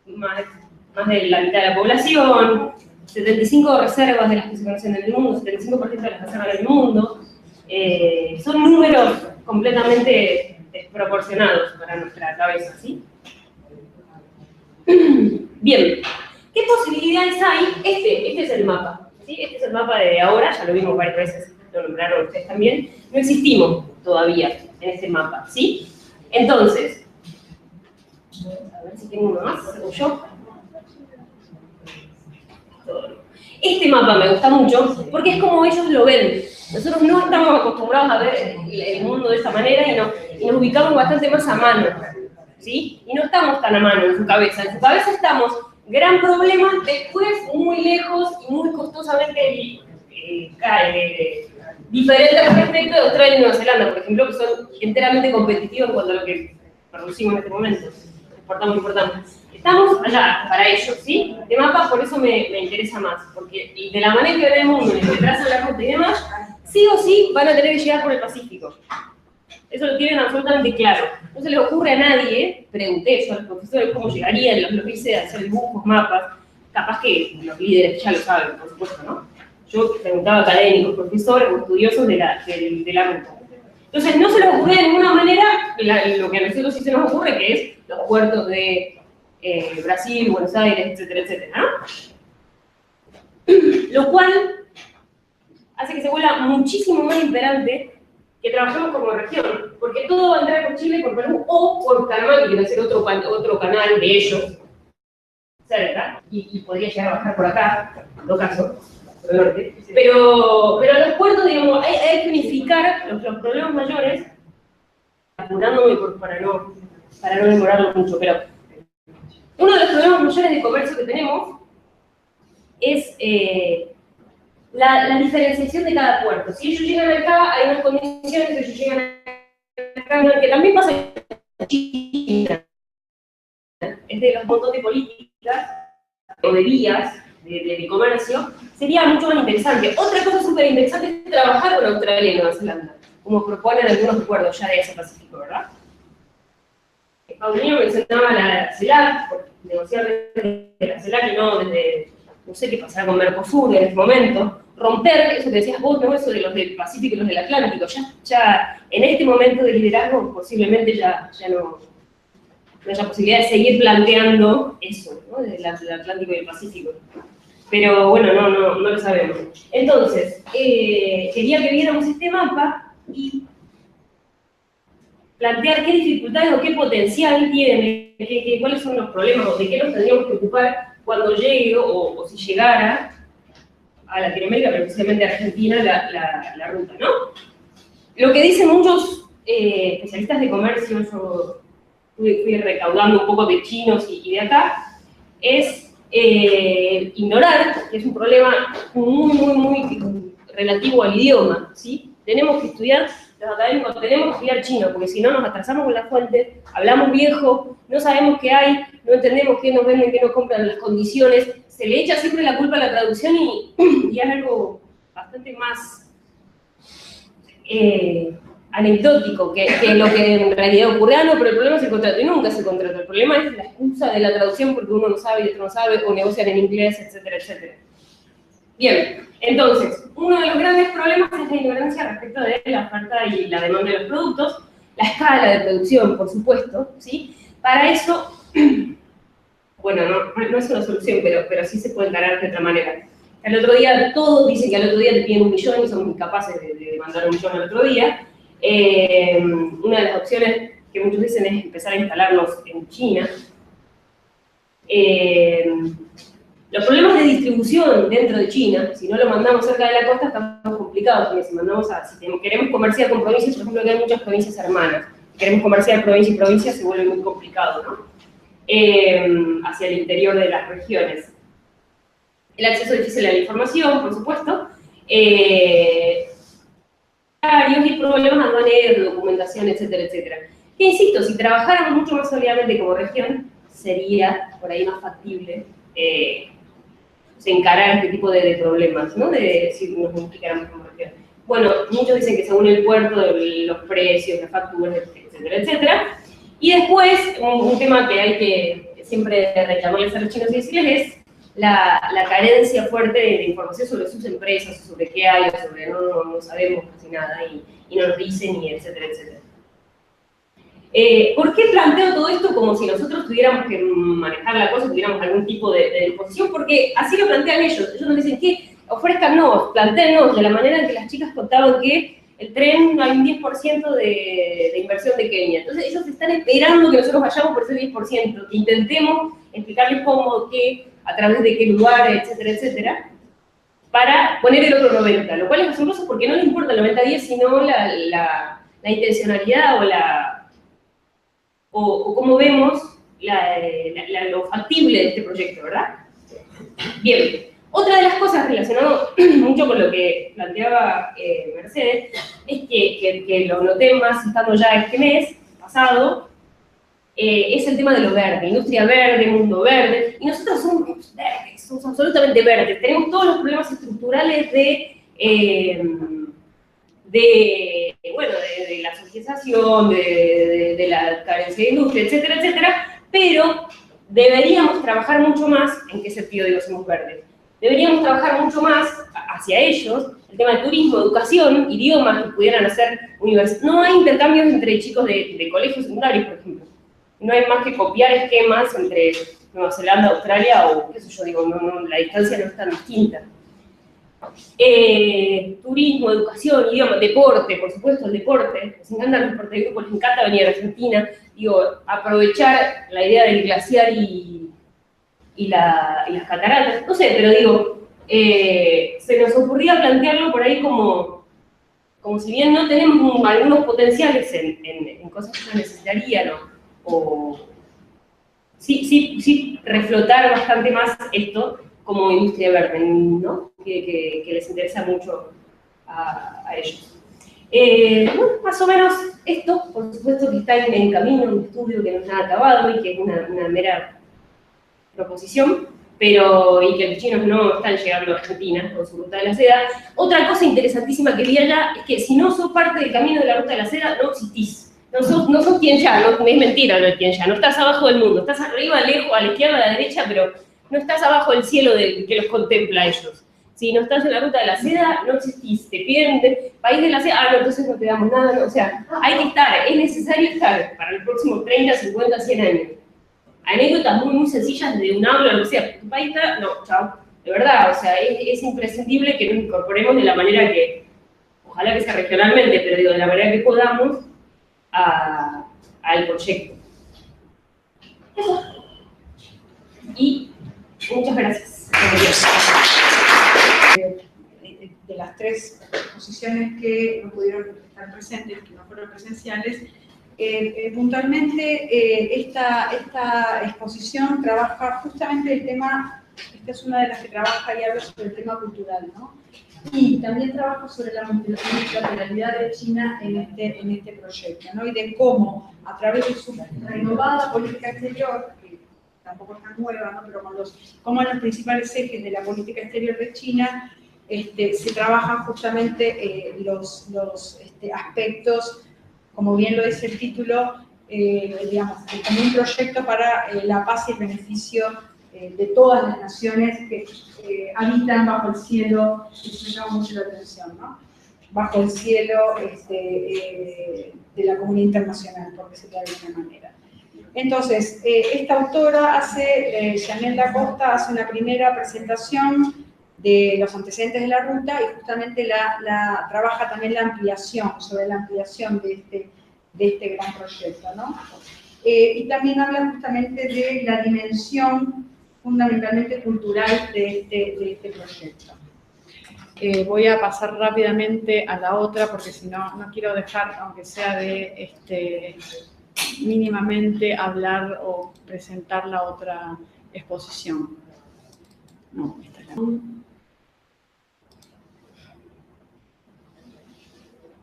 más de la mitad de la población, 75 reservas de las que se conocen en el mundo, 75% de las reservas del mundo. Son números completamente desproporcionados para nuestra cabeza, ¿sí? Bien, ¿qué posibilidades hay? Este es el mapa, ¿sí? Este es el mapa de ahora, ya lo vimos varias veces, lo nombraron ustedes también. No existimos todavía en este mapa, ¿sí? Entonces, a ver si tengo uno más, ¿o yo? Este mapa me gusta mucho porque es como ellos lo ven. Nosotros no estamos acostumbrados a ver el mundo de esta manera y nos ubicamos bastante más a mano, ¿sí? Y no estamos tan a mano en su cabeza. En su cabeza estamos, gran problema, después muy lejos y muy costosamente diferentes respecto de Australia y Nueva Zelanda, por ejemplo, que son enteramente competitivos en cuanto a lo que producimos en este momento, exportamos y importamos. Estamos allá para ellos, ¿sí? Este mapa por eso me interesa más, porque de la manera que ven el mundo, en el que trazan la ruta y demás, sí o sí van a tener que llegar por el Pacífico. Eso lo tienen absolutamente claro. No se les ocurre a nadie, pregunté yo a los profesores cómo llegarían, los hice de hacer dibujos, mapas, capaz que los líderes ya lo saben, por supuesto, ¿no? Yo preguntaba a académicos, profesores o estudiosos de la ruta. Entonces no se les ocurre de ninguna manera lo que a nosotros sí se nos ocurre, que es los puertos de Brasil, Buenos Aires, etcétera, etcétera, ¿no? Lo cual hace que se vuelva muchísimo más imperante que trabajemos como región, porque todo va a entrar por Chile, por Perú o por Panamá, que quiere hacer otro canal de ellos, cerca, y podría llegar a bajar por acá, en todo caso, por el norte. Pero los puertos, digamos, hay que unificar los problemas mayores, apurándome para no demorarlo mucho, pero uno de los problemas mayores de comercio que tenemos es la diferenciación de cada puerto. Si ellos llegan acá, hay unas condiciones, ellos llegan acá, que también pasa en China. Es de los montones de políticas o de vías de comercio, sería mucho más interesante. Otra cosa súper interesante es trabajar con Australia y Nueva Zelanda, como proponen algunos acuerdos ya de Asia-Pacífico, ¿verdad? Paulino mencionaba la CELAC, por negociar desde la CELAC y no desde, no sé qué pasará con Mercosur en este momento, romper eso que decías vos, ¿no? Eso de los del Pacífico y los del Atlántico, ya en este momento de liderazgo posiblemente ya no haya posibilidad de seguir planteando eso, ¿no? Del Atlántico y el Pacífico. Pero bueno, no lo sabemos. Entonces, quería que viéramos este mapa y plantear qué dificultades o qué potencial tiene, cuáles son los problemas o de qué nos tendríamos que ocupar cuando llegue o si llegara a Latinoamérica, pero especialmente a Argentina, la ruta, ¿no? Lo que dicen muchos especialistas de comercio, yo fui recaudando un poco de chinos y de acá, es ignorar que es un problema muy relativo al idioma, ¿sí? Tenemos que estudiar, los académicos tenemos que estudiar chino, porque si no nos atrasamos con la fuente, hablamos viejo, no sabemos qué hay, no entendemos qué nos venden, qué nos compran, las condiciones, se le echa siempre la culpa a la traducción y es algo bastante más anecdótico que lo que en realidad ocurre. No, pero el problema es el contrato, y nunca es el contrato, el problema es la excusa de la traducción porque uno no sabe y otro no sabe, o negocian en inglés, etcétera, etcétera. Bien, entonces, uno de los grandes problemas es la ignorancia respecto de la oferta y la demanda de los productos, la escala de producción, por supuesto, ¿sí? Para eso, bueno, no es una solución, pero sí se puede encarar de otra manera. Al otro día, todos dicen que al otro día te piden 1 millón y somos incapaces de mandar 1 millón al otro día. Una de las opciones que muchos dicen es empezar a instalarlos en China. Los problemas de distribución dentro de China, si no lo mandamos cerca de la costa, están complicados, porque si queremos comerciar con provincias, por ejemplo, que hay muchas provincias hermanas, si queremos comerciar provincia y provincia, se vuelve muy complicado, ¿no? Hacia el interior de las regiones. El acceso difícil a la información, por supuesto, y problemas aduaneros, documentación, etcétera, etcétera. Que insisto, si trabajáramos mucho más sólidamente como región, sería por ahí más factible encarar este tipo de problemas, ¿no? Si nos multiplicáramos como región. bueno, muchos dicen que según el puerto, los precios, las facturas, etcétera, etcétera. Y después, un tema que hay que siempre reclamarles a los chinos y decirles es la carencia fuerte de información sobre sus empresas, sobre qué hay, sobre no sabemos casi nada y no nos dicen, y etcétera, etcétera. ¿Por qué planteo todo esto como si nosotros tuviéramos que manejar la cosa, tuviéramos algún tipo de disposición? Porque así lo plantean ellos. Ellos nos dicen que ofrezcanos, plantéennos de la manera en que las chicas contaban que el tren hay un 10% de inversión de Kenia. Entonces ellos están esperando que nosotros vayamos por ese 10%, que intentemos explicarles cómo, qué, a través de qué lugares, etcétera, etcétera, para poner el otro 90%, lo cual es asombroso porque no le importa el 90-10, sino la intencionalidad o cómo vemos lo factible de este proyecto, ¿verdad? Bien, otra de las cosas relacionadas mucho con lo que planteaba Mercedes, es que lo noté más estando ya este mes pasado, es el tema de lo verde, industria verde, mundo verde, y nosotros somos verdes, somos absolutamente verdes, tenemos todos los problemas estructurales de la socialización, de la carencia de industria, etcétera, etcétera, pero deberíamos trabajar mucho más, ¿en qué sentido digo somos verdes? Deberíamos trabajar mucho más hacia ellos, el tema de turismo, educación, idiomas que pudieran hacer universidades. No hay intercambios entre chicos de colegios secundarios, por ejemplo. No hay más que copiar esquemas entre Nueva Zelanda, Australia o qué sé yo, digo, la distancia no es tan distinta. Turismo, educación, idioma, deporte, por supuesto el deporte, les encanta el deporte de grupo, les encanta venir a Argentina, digo, aprovechar la idea del glaciar y las cataratas, no sé, pero digo, se nos ocurría plantearlo por ahí como si bien no tenemos algunos potenciales en cosas que se necesitarían, o sí reflotar bastante más esto como industria verde, ¿no? Que les interesa mucho a ellos. Bueno, más o menos esto, por supuesto que está en camino, un estudio que no está acabado y que es una mera proposición, y que los chinos no están llegando a Argentina con su ruta de la seda. Otra cosa interesantísima que vi allá es que si no sos parte del camino de la ruta de la seda, no existís. No sos quien ya, no, es mentira lo de quien ya, no estás abajo del mundo, estás arriba, lejos, a la izquierda, a la derecha, pero no estás abajo del cielo que los contempla a ellos. Si no estás en la ruta de la seda, no existís, te piden país de la seda, no, entonces no te damos nada, no, o sea, hay que estar, es necesario estar para los próximos 30, 50, 100 años. Anécdotas muy sencillas de un aula, lo que sea, tu país está, no, chao, de verdad, o sea, es imprescindible que nos incorporemos de la manera que, ojalá que sea regionalmente, pero digo, de la manera que podamos, al proyecto. Eso. Y muchas gracias. De las tres exposiciones que no pudieron estar presentes, que no fueron presenciales, puntualmente esta exposición trabaja justamente el tema, esta es una de las que trabaja y habla sobre el tema cultural, ¿no? Y también trabaja sobre la multilateralidad de China en este proyecto, ¿no? Y de cómo, a través de su renovada política exterior, que tampoco es tan nueva, ¿no? Pero como en los principales ejes de la política exterior de China, se trabajan justamente los aspectos, como bien lo dice el título, digamos, como un proyecto para la paz y el beneficio de todas las naciones que habitan bajo el cielo, y eso me llama mucho la atención, ¿no? Bajo el cielo de la comunidad internacional, por decirlo de alguna manera. Entonces, esta autora Chanel Da Costa, hace una primera presentación de los antecedentes de la ruta y justamente trabaja también la ampliación, sobre la ampliación de este gran proyecto, ¿no? Y también habla justamente de la dimensión fundamentalmente cultural de este proyecto. Voy a pasar rápidamente a la otra porque si no, no quiero dejar, aunque sea de mínimamente hablar o presentar la otra exposición. No, esta es la...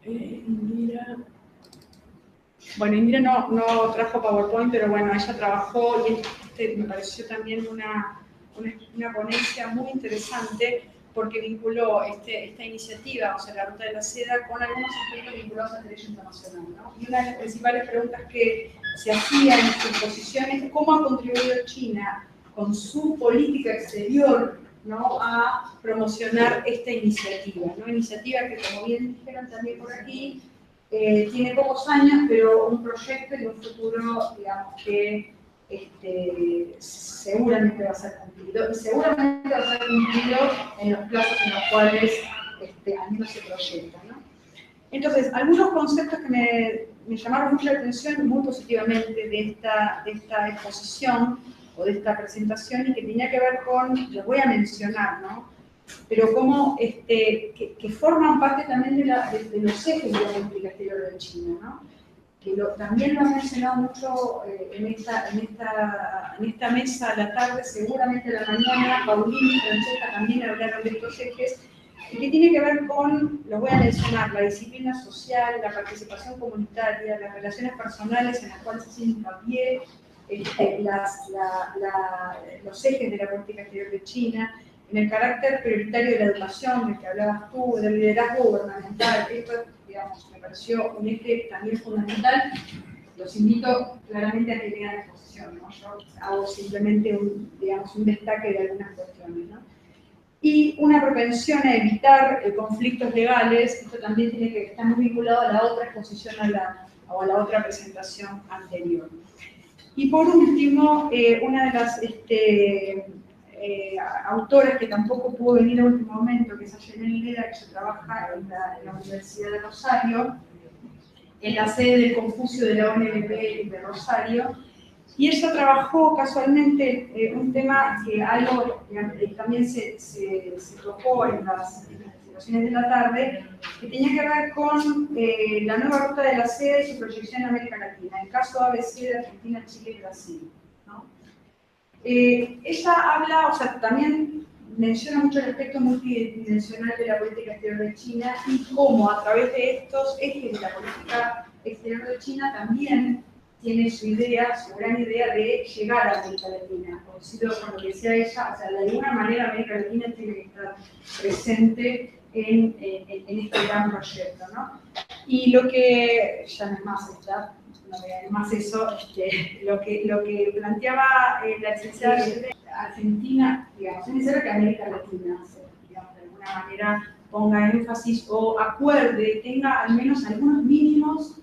Indira. Bueno, Indira no trajo PowerPoint, pero bueno, ella trabajó y me pareció también una ponencia muy interesante porque vinculó esta iniciativa, o sea, la Ruta de la Seda, con algunos aspectos vinculados al derecho internacional, ¿no? Y una de las principales preguntas que se hacía en su exposición es cómo ha contribuido China con su política exterior, ¿no?, a promocionar esta iniciativa, ¿no? Iniciativa que, como bien dijeron también por aquí, tiene pocos años, pero un proyecto y un futuro, digamos, que seguramente va a ser cumplido, y seguramente va a ser cumplido en los plazos en los cuales al menos se proyecta, ¿no? Entonces, algunos conceptos que me llamaron mucho la atención muy positivamente de esta exposición o de esta presentación, y que tenía que ver con, los voy a mencionar, ¿no?, pero como que forman parte también de los ejes de la política exterior de China, ¿no? Que también lo han mencionado mucho en esta mesa a la tarde, seguramente a la mañana, Paulina y Francesca también hablaron de estos ejes, que tiene que ver con, los voy a mencionar, la disciplina social, la participación comunitaria, las relaciones personales en las cuales se hace hincapié, los ejes de la política exterior de China, en el carácter prioritario de la educación, del que hablabas tú, del liderazgo gubernamental. Esto, digamos, me pareció un eje también fundamental. Los invito claramente a que lean la exposición, ¿no? Yo hago simplemente un destaque de algunas cuestiones, ¿no? Y una propensión a evitar conflictos legales. Esto también tiene que estar muy vinculado a la otra exposición, o a la otra presentación anterior. Y por último, una de las autoras que tampoco pudo venir a último momento, que es Ayelen Leda, que trabaja en la Universidad de Rosario, en la sede del Confucio de la ONLP de Rosario, y ella trabajó casualmente un tema que también se tocó en las presentaciones de la tarde, que tenía que ver con la nueva ruta de la seda y su proyección en América Latina, el caso ABC de Argentina, Chile y Brasil, ¿no? Ella habla, o sea, también menciona mucho el aspecto multidimensional de la política exterior de China y cómo a través de estos ejes de la política exterior de China también tiene su gran idea de llegar a América Latina. Coincido con lo que decía ella, o sea, de alguna manera América Latina tiene que estar presente en este gran proyecto, ¿no? Y lo que, ya no es más más eso, lo que planteaba la licenciada Argentina, digamos, es necesario que América Latina, digamos, de alguna manera ponga énfasis o acuerde, tenga al menos algunos mínimos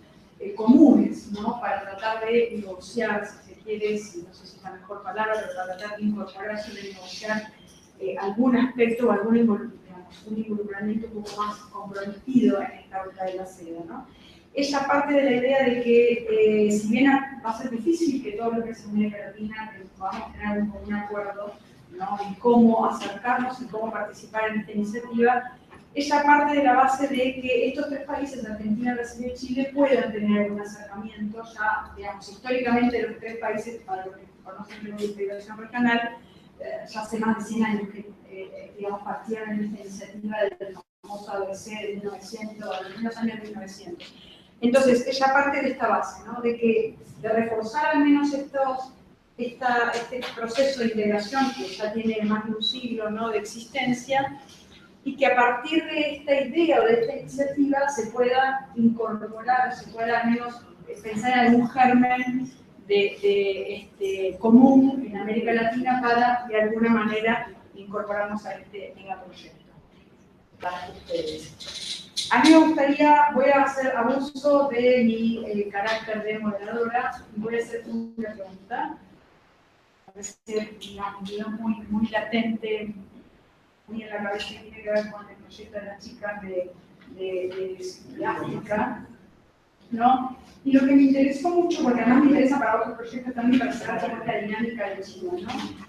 comunes, ¿no?, para tratar de negociar, si se quiere, no sé si es la mejor palabra, pero para tratar de incorporarse, de negociar algún aspecto o un involucramiento un poco más comprometido en esta ruta de la seda, ¿no? Ella parte de la idea de que, si bien va a ser difícil que todo lo que es América Latina podamos tener un acuerdo, ¿no?, en cómo acercarnos y cómo participar en esta iniciativa, ella parte de la base de que estos tres países, Argentina, Brasil y Chile, puedan tener algún acercamiento. Ya, digamos, históricamente los tres países, para los que conocen la integración regional, ya hace más de 100 años que, digamos, partieron en esta iniciativa del famoso ABC de 1900, de los años 1900. Entonces, ella parte de esta base, ¿no?, de reforzar al menos este proceso de integración que ya tiene más de un siglo, ¿no?, de existencia, y que a partir de esta idea o de esta iniciativa se pueda incorporar, se pueda al menos pensar en algún germen común en América Latina para, de alguna manera, incorporarnos a este megaproyecto. Para ustedes. A mí me gustaría, voy a hacer abuso de mi carácter de moderadora, y voy a hacer una pregunta. Parece, digamos, muy latente, muy en la cabeza, que tiene que ver con el proyecto de las chicas de África, ¿no? Y lo que me interesó mucho, porque además me interesa para otros proyectos también, para saber cómo es la dinámica de China, ¿no?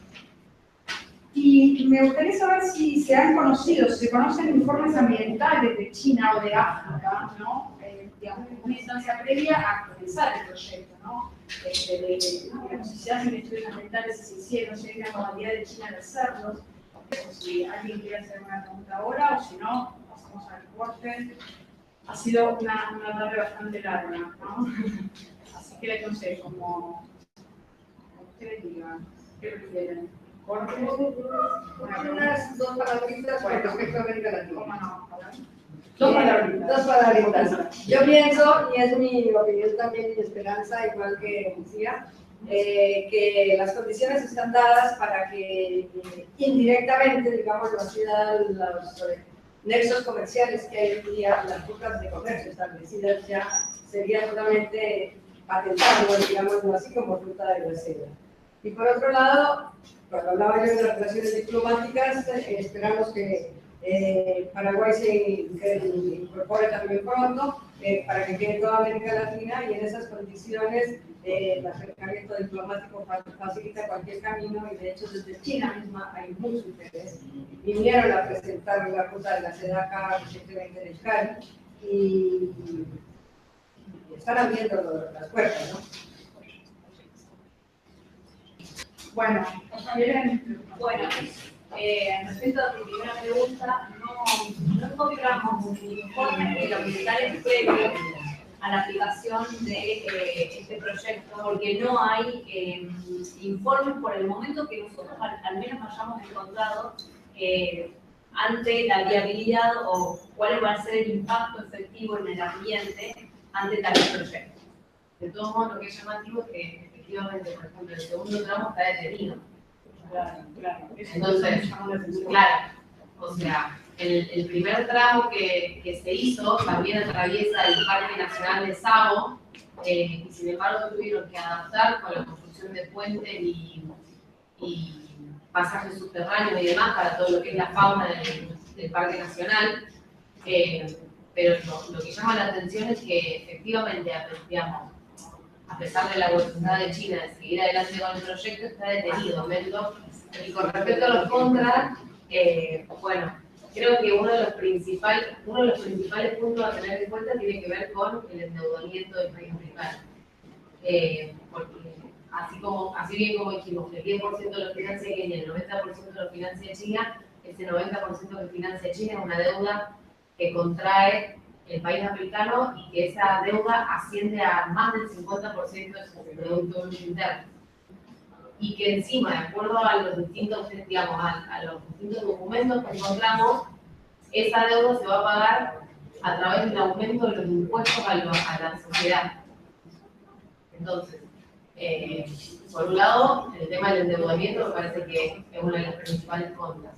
Y me gustaría saber si se han conocido, si se conocen informes ambientales de China o de África, ¿no? Digamos, una instancia previa a comenzar el proyecto, ¿no? Digamos, si se hacen estudios ambientales, si se hicieron, si hay una modalidad de China de hacerlos. Si alguien quiere hacer una pregunta ahora, o si no, pasamos al corte. Ha sido una tarde bastante larga, ¿no? Así que le aconsejo, como ustedes digan, ¿qué prefieren? Unas dos palabritas con respecto a América Latina. ¿Cómo no? Dos palabritas. Yo pienso, y es mi opinión también y esperanza, igual que Lucía, que las condiciones están dadas para que indirectamente, digamos, los nexos comerciales que hay hoy día, las rutas de comercio establecidas ya serían totalmente patentables, digámoslo así, como ruta de la seda. Y por otro lado, cuando hablaba yo de las relaciones diplomáticas, esperamos que Paraguay se incorpore también pronto para que quede toda América Latina, y en esas condiciones el acercamiento diplomático facilita cualquier camino, y de hecho desde China misma hay mucho interés. Vinieron a presentar la ruta de la seda acá recientemente en el Cali y están abriendo las puertas, ¿no? Bueno, Bueno, respecto a tu primera pregunta, no encontramos un informe de los detalles previos a la aplicación de este proyecto, porque no hay informes por el momento que nosotros al menos hayamos encontrado ante la viabilidad o cuál va a ser el impacto efectivo en el ambiente ante tal proyecto. De todos modos, lo que es llamativo es que efectivamente, por ejemplo, el segundo tramo está detenido. claro. Entonces, claro, o sea, el primer tramo que se hizo también atraviesa el Parque Nacional de Savo, y sin embargo tuvieron que adaptar con la construcción de puentes y pasajes subterráneos y demás para todo lo que es la fauna del Parque Nacional. Pero lo que llama la atención es que efectivamente, digamos, a pesar de la voluntad de China de seguir adelante con el proyecto, está detenido. Y con respecto a los contras, bueno, creo que uno de los principales puntos a tener en cuenta tiene que ver con el endeudamiento del país africano. Porque así bien como dijimos que el 10% lo financia Kenia y el 90% lo financia China, ese 90% que financia China es una deuda que contrae el país africano y que esa deuda asciende a más del 50% de su Producto Interno. Y que encima, de acuerdo a los distintos, digamos, a los distintos documentos que encontramos, esa deuda se va a pagar a través del aumento de los impuestos a la sociedad. Entonces, por un lado, el tema del endeudamiento me parece que es una de las principales contras.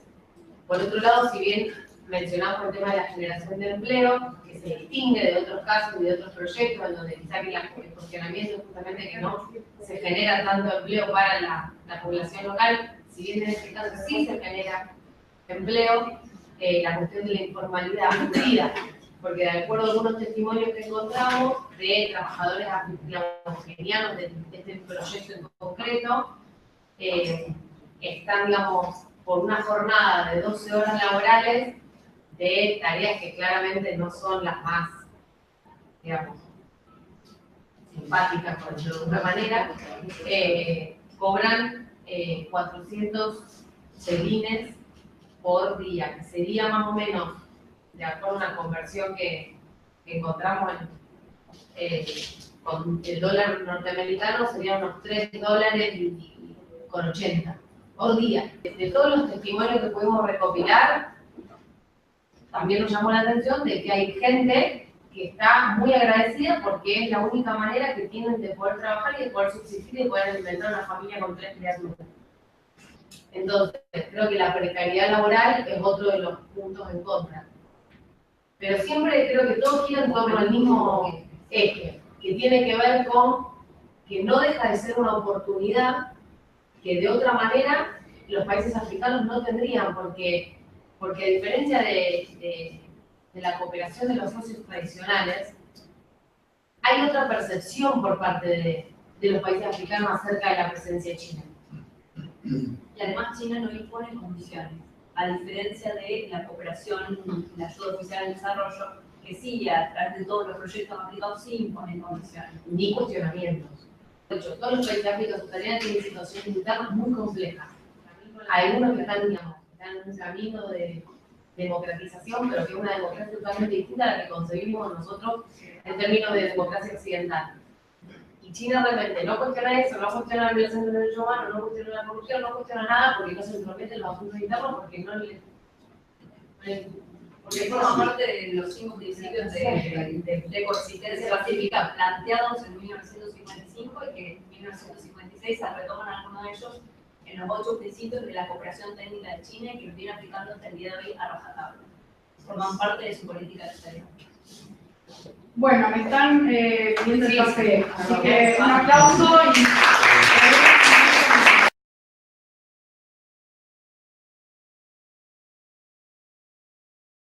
Por otro lado, si bien mencionamos el tema de la generación de empleo, que se distingue de otros casos y de otros proyectos, en donde quizá que el funcionamiento es justamente que no se genera tanto empleo para la población local, si bien en este caso sí se genera empleo, la cuestión de la informalidad medida, porque de acuerdo a algunos testimonios que encontramos de trabajadores kenianos de este proyecto en concreto, están, digamos, por una jornada de 12 horas laborales de tareas que claramente no son las más, digamos, simpáticas, por decirlo de alguna manera, cobran 400 chelines por día, que sería más o menos, de acuerdo a una conversión que encontramos con el dólar norteamericano, serían unos $3.80 por día. De todos los testimonios que pudimos recopilar, también nos llamó la atención de que hay gente que está muy agradecida porque es la única manera que tienen de poder trabajar y de poder subsistir y de poder alimentar una familia con 3 criaturas. Entonces, creo que la precariedad laboral es otro de los puntos en contra. Pero siempre creo que todo gira en torno al mismo eje, que tiene que ver con que no deja de ser una oportunidad que de otra manera los países africanos no tendrían, porque a diferencia de la cooperación de los socios tradicionales, hay otra percepción por parte de los países africanos acerca de la presencia china. Y además China no impone condiciones, a diferencia de la cooperación, la ayuda oficial al desarrollo, que sí, a través de todos los proyectos aplicados, sí imponen condiciones. Ni cuestionamientos. De hecho, todos los países africanos subsaharianos tienen situaciones internas muy complejas. Hay algunos que están, digamos, en un camino de democratización, pero que es una democracia totalmente distinta a la que concebimos nosotros en términos de democracia occidental. Y China realmente no cuestiona eso, no cuestiona la violación de los derechos humanos, no cuestiona la corrupción, no cuestiona nada porque no se intromete en los asuntos internos, porque no le... Porque forma parte de los 5 principios de coexistencia pacífica planteados en 1955 y que en 1956 se retoman algunos de ellos en los 8 principios de la cooperación técnica de China y que viene aplicando hasta el día de hoy a rajatabla. Forman parte de su política exterior. Bueno, me están pidiendo el café, así que un aplauso y...